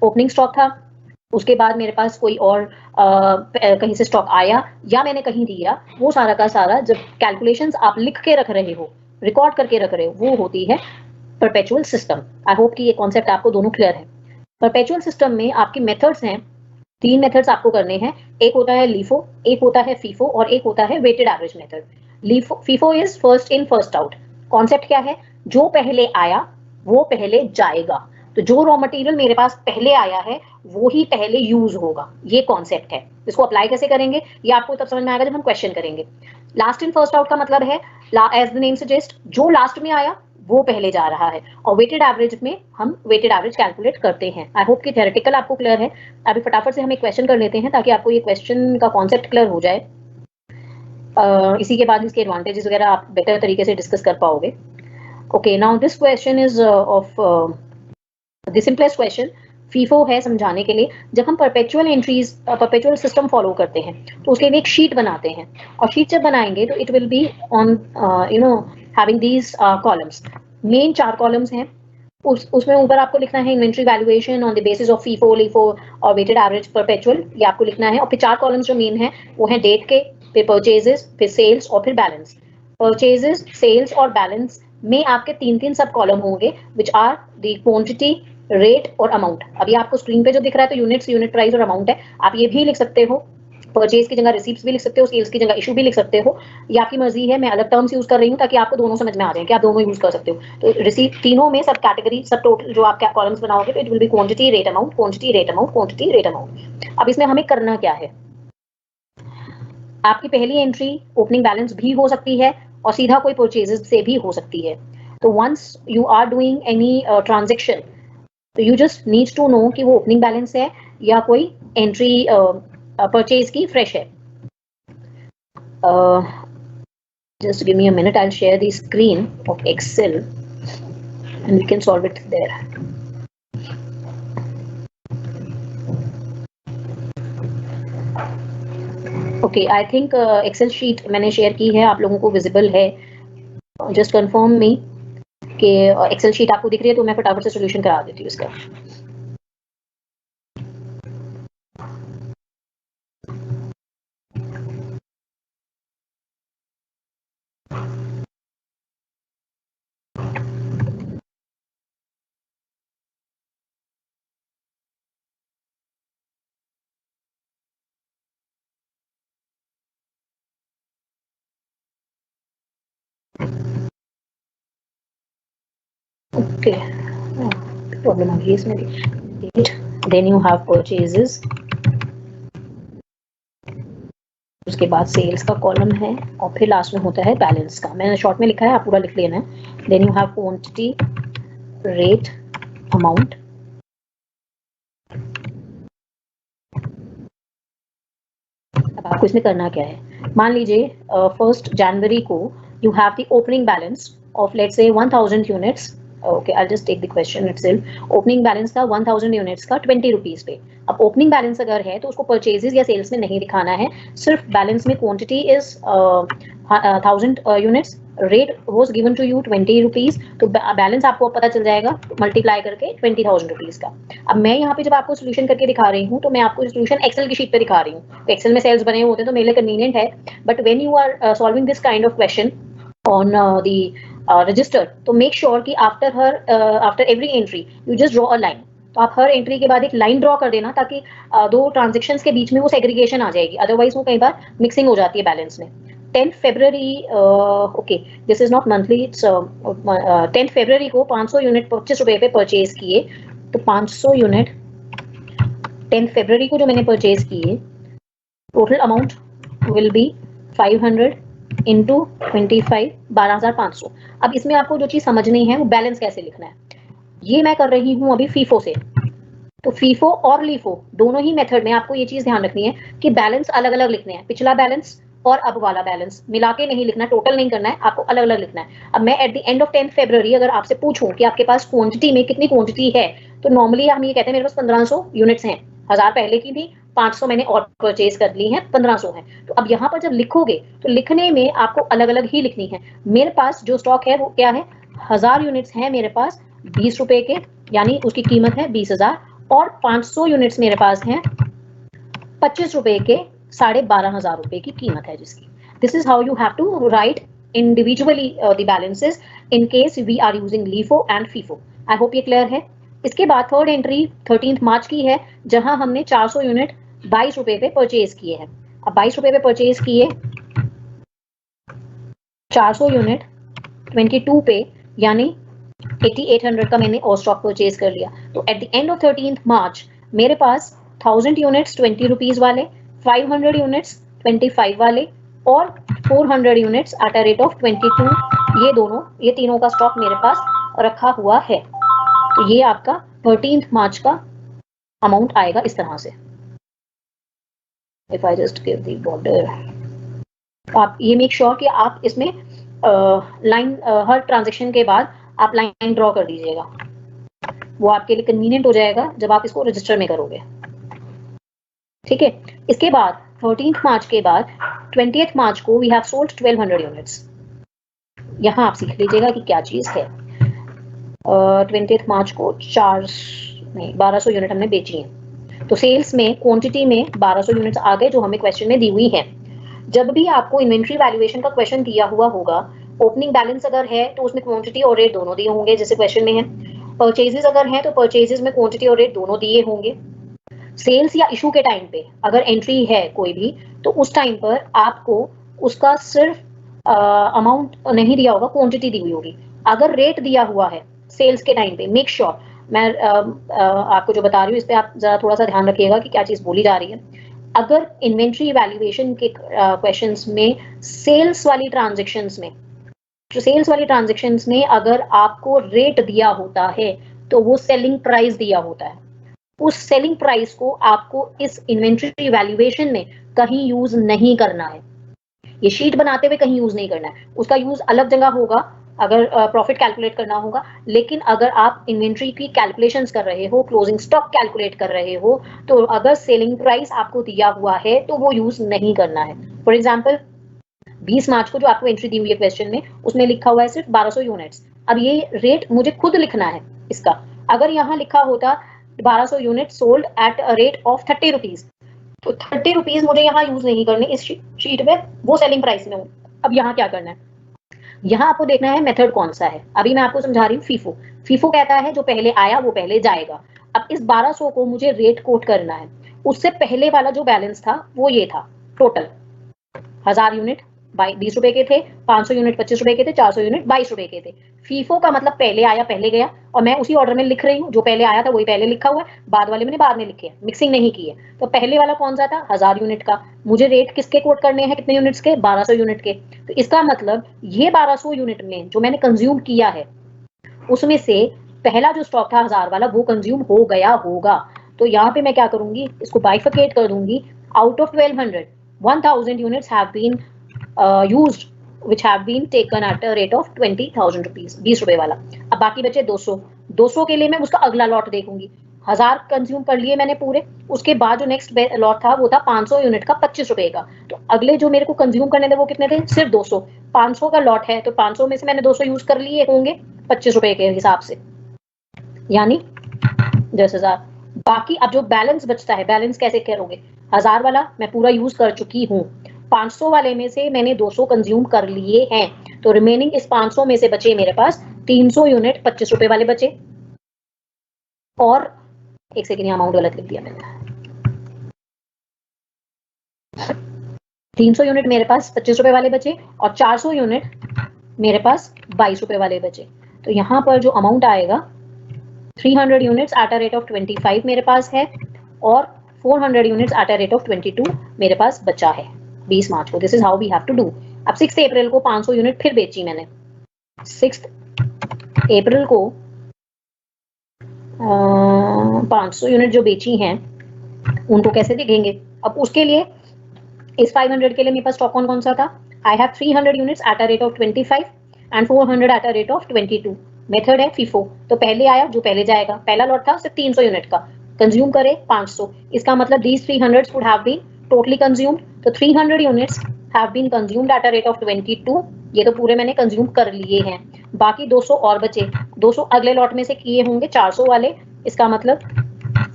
[SPEAKER 1] ओपनिंग स्टॉक था, उसके बाद मेरे पास कोई और कहीं से स्टॉक आया या मैंने कहीं दिया, वो सारा का सारा जब कैलकुलेशंस आप लिख के रख रहे हो, रिकॉर्ड करके रख रहे हो, वो होती है परपेचुअल सिस्टम। आई होप कि ये कॉन्सेप्ट आपको दोनों क्लियर है। परपेचुअल सिस्टम में आपकी मेथड्स हैं, 3 मेथड्स आपको करने हैं। एक होता है लीफो, एक होता है फीफो और एक होता है weighted average method. FIFO is first in first out. Concept क्या है? जो पहले आया वो पहले जाएगा, तो जो रॉ मटेरियल मेरे पास पहले आया है वो ही पहले यूज होगा, ये कॉन्सेप्ट है। इसको अप्लाई कैसे करेंगे ये आपको तब समझ में आएगा जब हम क्वेश्चन करेंगे। लास्ट इन फर्स्ट आउट का मतलब है, एज द नेम सजेस्ट, जो लास्ट में आया वो पहले जा रहा है, और वेटेड एवरेज में हम वेटेड एवरेज कैलकुलेट करते हैं। आई होप कि थ्योरेटिकल आपको क्लियर है। अभी फटाफट से हम एक क्वेश्चन कर लेते हैं ताकि आपको ये क्वेश्चन का कॉन्सेप्ट क्लियर हो जाए। इसी के बाद इसके एडवांटेजेस वगैरह आप बेटर तरीके से डिस्कस कर पाओगे। Okay, now this question is of the simplest question. FIFO है समझाने के लिए। जब हम perpetual entries, perpetual system follow करते हैं तो उसके लिए एक शीट बनाते हैं, और शीट जब बनाएंगे तो it will be on having these columns. Main 4 columns हैं, उसमें ऊपर आपको लिखना है inventory valuation on the basis of FIFO, LIFO और वेटेड एवरेज परपेचुअल, ये आपको लिखना है। और फिर 4 कॉलम्स जो मेन है वो है डेट के, फिर परचेजेस, फिर सेल्स और फिर बैलेंस। परचेजेस, सेल्स और बैलेंस में आपके 3 सब कॉलम होंगे, which are the quantity, rate और अमाउंट। अभी आपको स्क्रीन पे जो दिख रहा है तो यूनिट्स, यूनिट प्राइस और अमाउंट है। आप ये भी लिख सकते हो, परचेज की जगह रिसीप्ट्स भी लिख सकते हो, सेल्स की जगह इशू भी लिख सकते हो, ये आपकी मर्जी है। मैं अलग टर्म्स यूज कर रही हूँ ताकि आपको दोनों समझ में आ जाए कि आप दोनों यूज कर सकते हो। तो रिसीप्ट तीनों में सब कैटेगरी, सब टोटल जो आप कॉलम्स बनाओगे तो it will B quantity, rate, amount, quantity, rate, amount, quantity, rate, amount. अब इसमें हमें करना क्या है? आपकी पहली एंट्री ओपनिंग बैलेंस भी हो सकती है और सीधा कोई परचेजेस से भी हो सकती है। तो once you are doing any transaction, तो you just need to know कि वो ओपनिंग बैलेंस है या कोई एंट्री परचेज की फ्रेश है। Just give me a minute, I'll share the screen of Excel and we can solve it there. Okay, I think Excel sheet मैंने share की है, आप लोगों को विजिबल है। जस्ट कंफर्म मी कि एक्सेल शीट आपको दिख रही है, तो मैं फटाफट से सोल्यूशन करा देती हूँ इसका। ओके, प्रॉब्लम आ गई इसमें भी। देन यू हैव परचेजेस, उसके बाद सेल्स का कॉलम है और फिर लास्ट में होता है बैलेंस का। मैंने शॉर्ट में लिखा है, आप पूरा लिख लेना है। Then you have quantity, rate, amount. अब आपको इसमें करना क्या है? मान लीजिए 1 जनवरी को you have the opening balance of let's say 1000 units. Okay, I just take the question itself. Opening balance था 1000 यूनिट्स का 20 रुपीज पे। अब ओपनिंग बैलेंस अगर है तो उसको परचेजेस या सेल्स में नहीं दिखाना है, सिर्फ बैलेंस में quantity is 1000 units, rate was given to you 20 rupees, तो बैलेंस आपको पता चल जाएगा मल्टीप्लाई करके 20,000 रुपीज का। अब मैं यहाँ पे जब आपको सोल्यूशन करके दिखा रही हूँ तो मैं आपको सोल्यूशन एक्सेल की शीट पे दिखा रही हूँ। तो एक्सेल में सेल्स बने होते हैं तो मेरे लिए कन्वीनियंट है, but when you are solving this kind of question on the register, तो मेक श्योर कि after every entry you just draw a line. तो आप हर एंट्री के बाद एक लाइन ड्रॉ कर देना ताकि दो ट्रांजेक्शंस के बीच में वो सेग्रीगेशन आ जाएगी, अदरवाइज वो कई बार मिक्सिंग हो जाती है बैलेंस में। 10 फरवरी, okay this is not monthly, it's 10 फरवरी को 500 यूनिट 25 रुपए पे परचेज किए, तो 500 यूनिट 10 फरवरी को जो मैंने परचेज किए, total amount will B 500 into 25, 12,500। अब इसमें आपको जो चीज समझनी है वो बैलेंस कैसे लिखना है। ये मैं कर रही हूँ अभी फीफो से, तो फीफो और लीफो दोनों ही मेथड में आपको ये चीज ध्यान रखनी है कि बैलेंस अलग अलग लिखने हैं। पिछला बैलेंस और अब वाला बैलेंस मिला के नहीं लिखना, टोटल नहीं करना है, आपको अलग अलग लिखना है। अब मैं एट द एंड ऑफ 10 फरवरी अगर आपसे पूछूं कि आपके पास क्वांटिटी में कितनी क्वांटिटी है, तो नॉर्मली हम ये कहते हैं मेरे पास 1500 यूनिट्स हैं। 1000 पहले की थी, 500 मैंने और परचेज कर ली है, 1500 है। तो अब यहाँ पर जब लिखोगे तो लिखने में आपको अलग अलग ही लिखनी है। मेरे पास जो स्टॉक है वो क्या है, 1000 यूनिट्स है मेरे पास 20 रुपए के, यानी उसकी कीमत है 20,000, और 500 यूनिट्स मेरे पास हैं 25 रुपए के, 12,500 रुपए की कीमत है जिसकी। This is how you have to write individually the balances in case we are using LIFO and FIFO. I hope ये क्लियर है। इसके बाद थर्ड एंट्री 13 मार्च की है, जहां हमने 400 यूनिट 22 रुपए पे परचेज किए हैं। अब 22 रुपए पे परचेज किए 400 यूनिट 22 पे, यानी 8800 का मैंने और स्टॉक परचेज कर लिया। तो एट द एंड ऑफ 13 मार्च मेरे पास 1000 यूनिट्स 20 रुपीज वाले, 500 यूनिट्स 25 वाले और 400 units at a rate of 22, ये तीनों का स्टॉक मेरे पास रखा हुआ है। तो ये आपका 13 मार्च का अमाउंट आएगा इस तरह से। If I just give the border, आप ये मेक श्योर कि आप इसमें लाइन हर ट्रांजेक्शन के बाद आप लाइन ड्रॉ कर दीजिएगा, वो आपके लिए कन्वीनियंट हो जाएगा जब आप इसको रजिस्टर में करोगे। ठीक है। इसके बाद 13 मार्च के बाद 20 मार्च को वी हैव सोल्ड 1200 यूनिट्स। यहाँ आप सीख लीजिएगा कि क्या चीज है। 20 मार्च को 1200 यूनिट हमने बेची है। तो सेल्स में क्वांटिटी में 1200 यूनिट्स आ गए जो हमें क्वेश्चन में दी हुई है। जब भी आपको इन्वेंट्री वैल्यूएशन का क्वेश्चन दिया हुआ होगा, ओपनिंग बैलेंस अगर है तो उसमें क्वांटिटी और रेट दोनों दिए होंगे जैसे क्वेश्चन में है। परचेजेस अगर है तो परचेजेस में क्वांटिटी और रेट दोनों दिए होंगे। सेल्स या इशू के टाइम पे अगर एंट्री है कोई भी, तो उस टाइम पर आपको उसका सिर्फ अमाउंट नहीं दिया होगा, क्वांटिटी दी हुई होगी। अगर रेट दिया हुआ है सेल्स के टाइम पे, मेक श्योर मैं आपको जो बता रही हूँ इस पे आप जरा थोड़ा सा ध्यान रखिएगा कि क्या चीज बोली जा रही है। अगर इन्वेंट्री वैल्यूएशन के क्वेश्चंस में सेल्स वाली ट्रांजैक्शंस में, जो सेल्स वाली ट्रांजैक्शंस में अगर आपको रेट दिया होता है तो वो सेलिंग प्राइस दिया होता है। उस सेलिंग प्राइस को आपको इस इन्वेंट्री वैल्यूएशन में कहीं यूज नहीं करना है। ये शीट बनाते हुए कहीं यूज नहीं करना है, उसका यूज अलग जगह होगा अगर प्रॉफिट कैलकुलेट करना होगा। लेकिन अगर आप इन्वेंट्री की कैलकुलेशंस कर रहे हो, क्लोजिंग स्टॉक कैलकुलेट कर रहे हो, तो अगर सेलिंग प्राइस आपको दिया हुआ है तो वो यूज नहीं करना है। फॉर एग्जाम्पल 20 मार्च को जो आपको एंट्री दी हुई है क्वेश्चन में, उसमें लिखा हुआ है सिर्फ 1200 यूनिट्स। अब ये रेट मुझे खुद लिखना है इसका। अगर यहाँ लिखा होता 1200 unit sold at a rate of 30 rupees, तो 30 रुपीज मुझे यहाँ यूज नहीं करने इस शीट में, वो सेलिंग प्राइस में हूँ। अब यहाँ क्या करना है, यहाँ आपको देखना है मेथड कौन सा है। अभी मैं आपको समझा रही हूँ फीफो। फीफो कहता है जो पहले आया वो पहले जाएगा। अब इस 1200 को मुझे रेट कोट करना है। उससे पहले वाला जो बैलेंस था वो ये था, टोटल 1000 यूनिट 20 रुपए के थे, 500 यूनिट 25 रुपए के थे, 400 यूनिट 22 रुपए के थे। फीफो का मतलब पहले आया पहले गया, और मैं उसी ऑर्डर में लिख रही हूँ। जो पहले आया था वही पहले लिखा हुआ है, बाद वाले मैंने बाद में लिखे हैं, मिक्सिंग नहीं की है। तो पहले वाला कौन सा था, 1000 यूनिट का। मुझे रेट किसके कोट करने हैं, कितने यूनिट्स के, 1200 यूनिट के। तो इसका मतलब ये 1200 यूनिट में जो मैंने कंज्यूम किया है उसमें से पहला जो स्टॉक था 1000 वाला वो कंज्यूम हो गया होगा। तो यहाँ पे मैं क्या करूंगी, इसको बाइफिकेट कर दूंगी। Out of 1200, 1000 units have been used which have been taken at a rate of 20,000 rupees, 20 रुपए वाला। अब बाकी बचे 200 के लिए मैं उसका अगला लॉट देखूंगी। 1000 कंज्यूम कर लिए मैंने पूरे, उसके बाद जो नेक्स्ट लॉट था वो था 500 यूनिट का 25 रुपए का। तो अगले जो मेरे को कंज्यूम करने थे वो कितने थे, सिर्फ 200। 500 का लॉट है तो 500 में से मैंने 200 यूज कर लिए होंगे 25 रुपए के हिसाब से, यानी 10,000। बाकी अब जो बैलेंस बचता है, बैलेंस कैसे करोगे, 1000 वाला मैं पूरा यूज कर चुकी हूँ, 500 वाले में से मैंने 200 कंज्यूम कर लिए हैं, तो रिमेनिंग इस 500 में से बचे मेरे पास 300 यूनिट 25 रुपए वाले बचे। और एक सेकेंड, अमाउंट गलत लिख दिया मैंने, 300 यूनिट मेरे पास 25 रुपए वाले बचे और 400 यूनिट मेरे पास 22 रुपए वाले बचे। तो यहाँ पर जो अमाउंट आएगा 300 units at a rate of 25 मेरे पास है और 400 units at a rate of 22 मेरे पास बचा है 20 मार्च को। This is how we have to do. अब 6 अप्रैल को 500 यूनिट फिर बेची मैंने। 6 अप्रैल को 500 यूनिट जो बेची हैं उनको कैसे देखेंगे। अब उसके लिए इस 500 के लिए मेरे पास स्टॉक कौन सा था, I have 300 units at a rate of 25 and 400 eight a rate of 22। Method है फीफो, तो पहले आया जो पहले जाएगा। पहला लॉट था सिर्फ 300 यूनिट का, कंज्यूम करे 500, इसका मतलब these 300 would have been totally consumed, तो 300 units have been consumed at a rate of 22, ये तो पूरे मैंने कंज्यूम कर लिए हैं, बाकी 200 और बचे, 200 अगले लॉट में से किए होंगे 400 वाले, इसका मतलब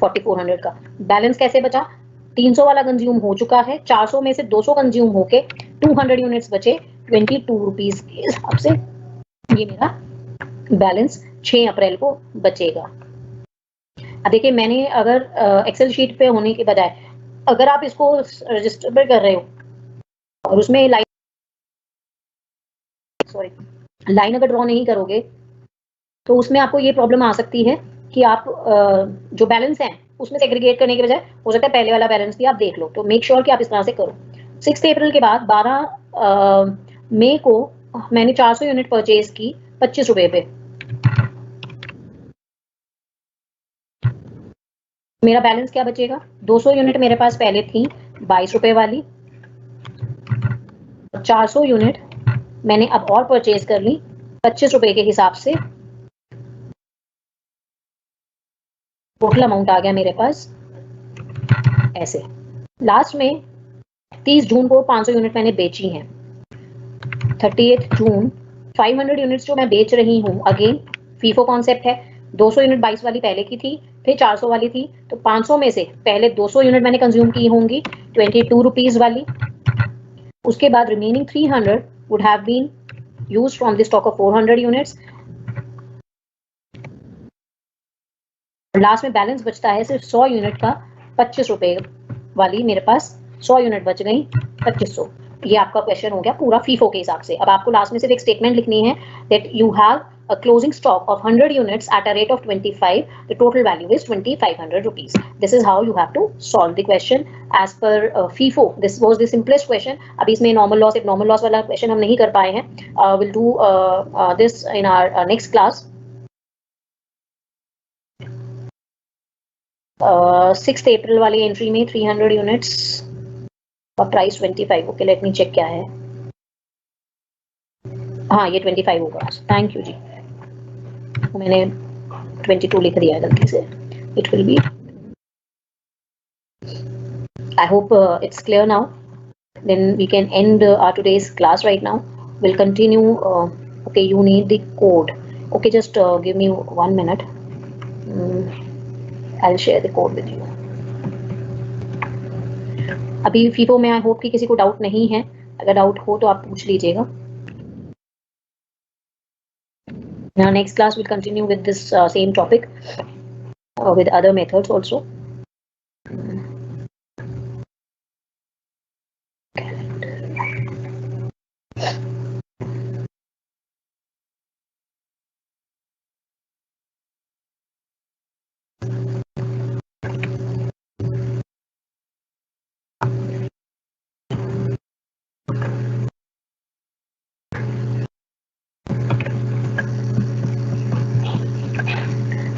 [SPEAKER 1] 4400 का बैलेंस कैसे बचा, 300 वाला कंज्यूम हो चुका है, 400 में से 200 कंज्यूम होके 200 यूनिट्स बचे 22 रुपीज के हिसाब से, ये मेरा बैलेंस 6 अप्रैल को बचेगा। अब देखिए मैंने अगर एक्सेल शीट पे होने के बजाय अगर आप इसको रजिस्टर पर कर रहे हो और उसमें लाइन अगर ड्रॉ नहीं करोगे तो उसमें आपको ये प्रॉब्लम आ सकती है कि आप जो बैलेंस है उसमें सेग्रीगेट करने के बजाय हो सकता है पहले वाला बैलेंस भी आप देख लो, तो मेक श्योर कि आप इस तरह से करो। 6 अप्रैल के बाद 12 मई को मैंने 400 यूनिट परचेज की 25 रुपए पे, मेरा बैलेंस क्या बचेगा, 200 यूनिट मेरे पास पहले थी 22 रुपए वाली, 400 यूनिट मैंने अब और परचेज कर ली 25 रुपए के हिसाब से, टोटल अमाउंट आ गया मेरे पास ऐसे। लास्ट में 30 जून को 500 यूनिट मैंने बेची हैं, 30 जून 500 यूनिट्स जो मैं बेच रही हूँ, अगेन फीफो कॉन्सेप्ट है, 200 यूनिट 22 वाली पहले की थी, फिर 400 वाली थी, तो 500 में से पहले 200 यूनिट मैंने कंज्यूम की होंगी 22 रुपीज वाली, उसके बाद remaining 300 would have been used from the stock of 400 units, last में बैलेंस बचता है सिर्फ 100 यूनिट का 25 रुपए वाली, मेरे पास 100 यूनिट बच गई 2500। ये आपका क्वेश्चन हो गया पूरा फीफो के हिसाब से। अब आपको लास्ट में सिर्फ एक स्टेटमेंट लिखनी है that you have a closing stock of 100 units at a rate of 25, the total value is 2500 rupees. This is how you have to solve the question as per FIFO. This was the simplest question. अभी इसमें normal loss, एक normal loss वाला question हम नहीं कर पाए हैं, we'll do this in our next class. 6th अप्रैल वाली एंट्री में 300 यूनिट्स का price 25, okay let me check क्या है, हाँ ये 25 होगा, थैंक यू जी, मैंने 22 लिख दिया है गलती से, it will be, I hope it's clear now, then we can end our today's class right now, will continue, okay you need the code, okay just give me 1 minute, I'll share the code with you. अभी फीफो में I hope कि किसी को doubt नहीं है, अगर doubt हो तो आप पूछ लीजिएगा। Now next class we'll continue with this same topic with other methods also.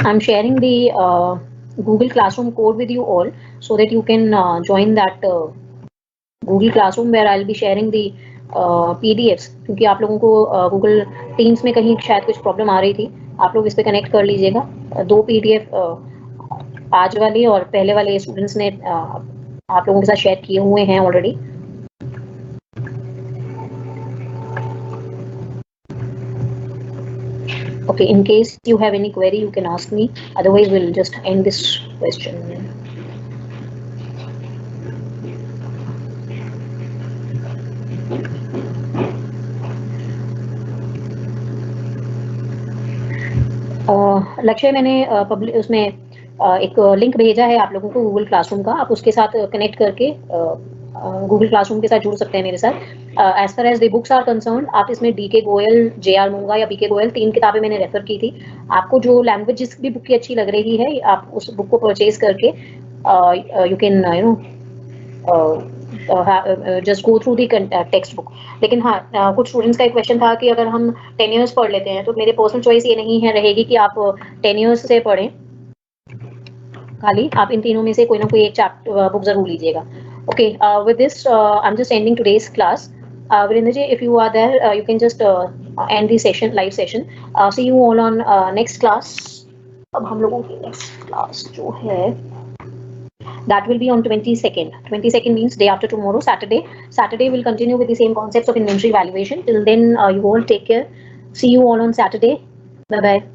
[SPEAKER 1] I'm sharing the Google Classroom code with you all so that you can join that Google Classroom where I'll be sharing the PDFs, क्योंकि आप लोगों को Google Teams में कहीं शायद कुछ problem आ रही थी, आप लोग इस पे कनेक्ट कर लीजिएगा, 2 PDF आज वाली और पहले वाले स्टूडेंट्स ने आप लोगों के साथ शेयर किए हुए हैं already. Okay, in case you have any query, you can ask me. Otherwise, we'll just end this question. लक्ष्य मैंने उसमें एक लिंक भेजा है आप लोगों को गूगल क्लासरूम का, आप उसके साथ कनेक्ट करके गूगल क्लासरूम के साथ जुड़ सकते हैं मेरे साथ। As far as the books are concerned, आप इसमें DK गोयल, JR मूंगा या BK गोयल 3 किताबें मैंने रेफर की थी, आपको जो लैंग्वेज जिस भी बुक की अच्छी लग रही है आप उस बुक को परचेज करके you can just go through the text book. लेकिन हाँ कुछ स्टूडेंट्स का एक क्वेश्चन था कि अगर हम 10 ईयर्स पढ़ लेते हैं, तो मेरे पर्सनल चॉइस ये नहीं है रहेगी कि आप 10 ईयर्स से पढ़ें, खाली आप इन तीनों में से कोई ना कोई एक चैप्टर बुक जरूर लीजिएगा। Okay, with this, I'm just ending today's class. Virendra ji, if you are there, you can just end the session, live session. See you all on next class. अब हम लोगों की next class जो है That will be on 22nd. 22nd means day after tomorrow, Saturday. Saturday we'll continue with the same concepts of inventory valuation. Till then, you all take care. See you all on Saturday. Bye bye.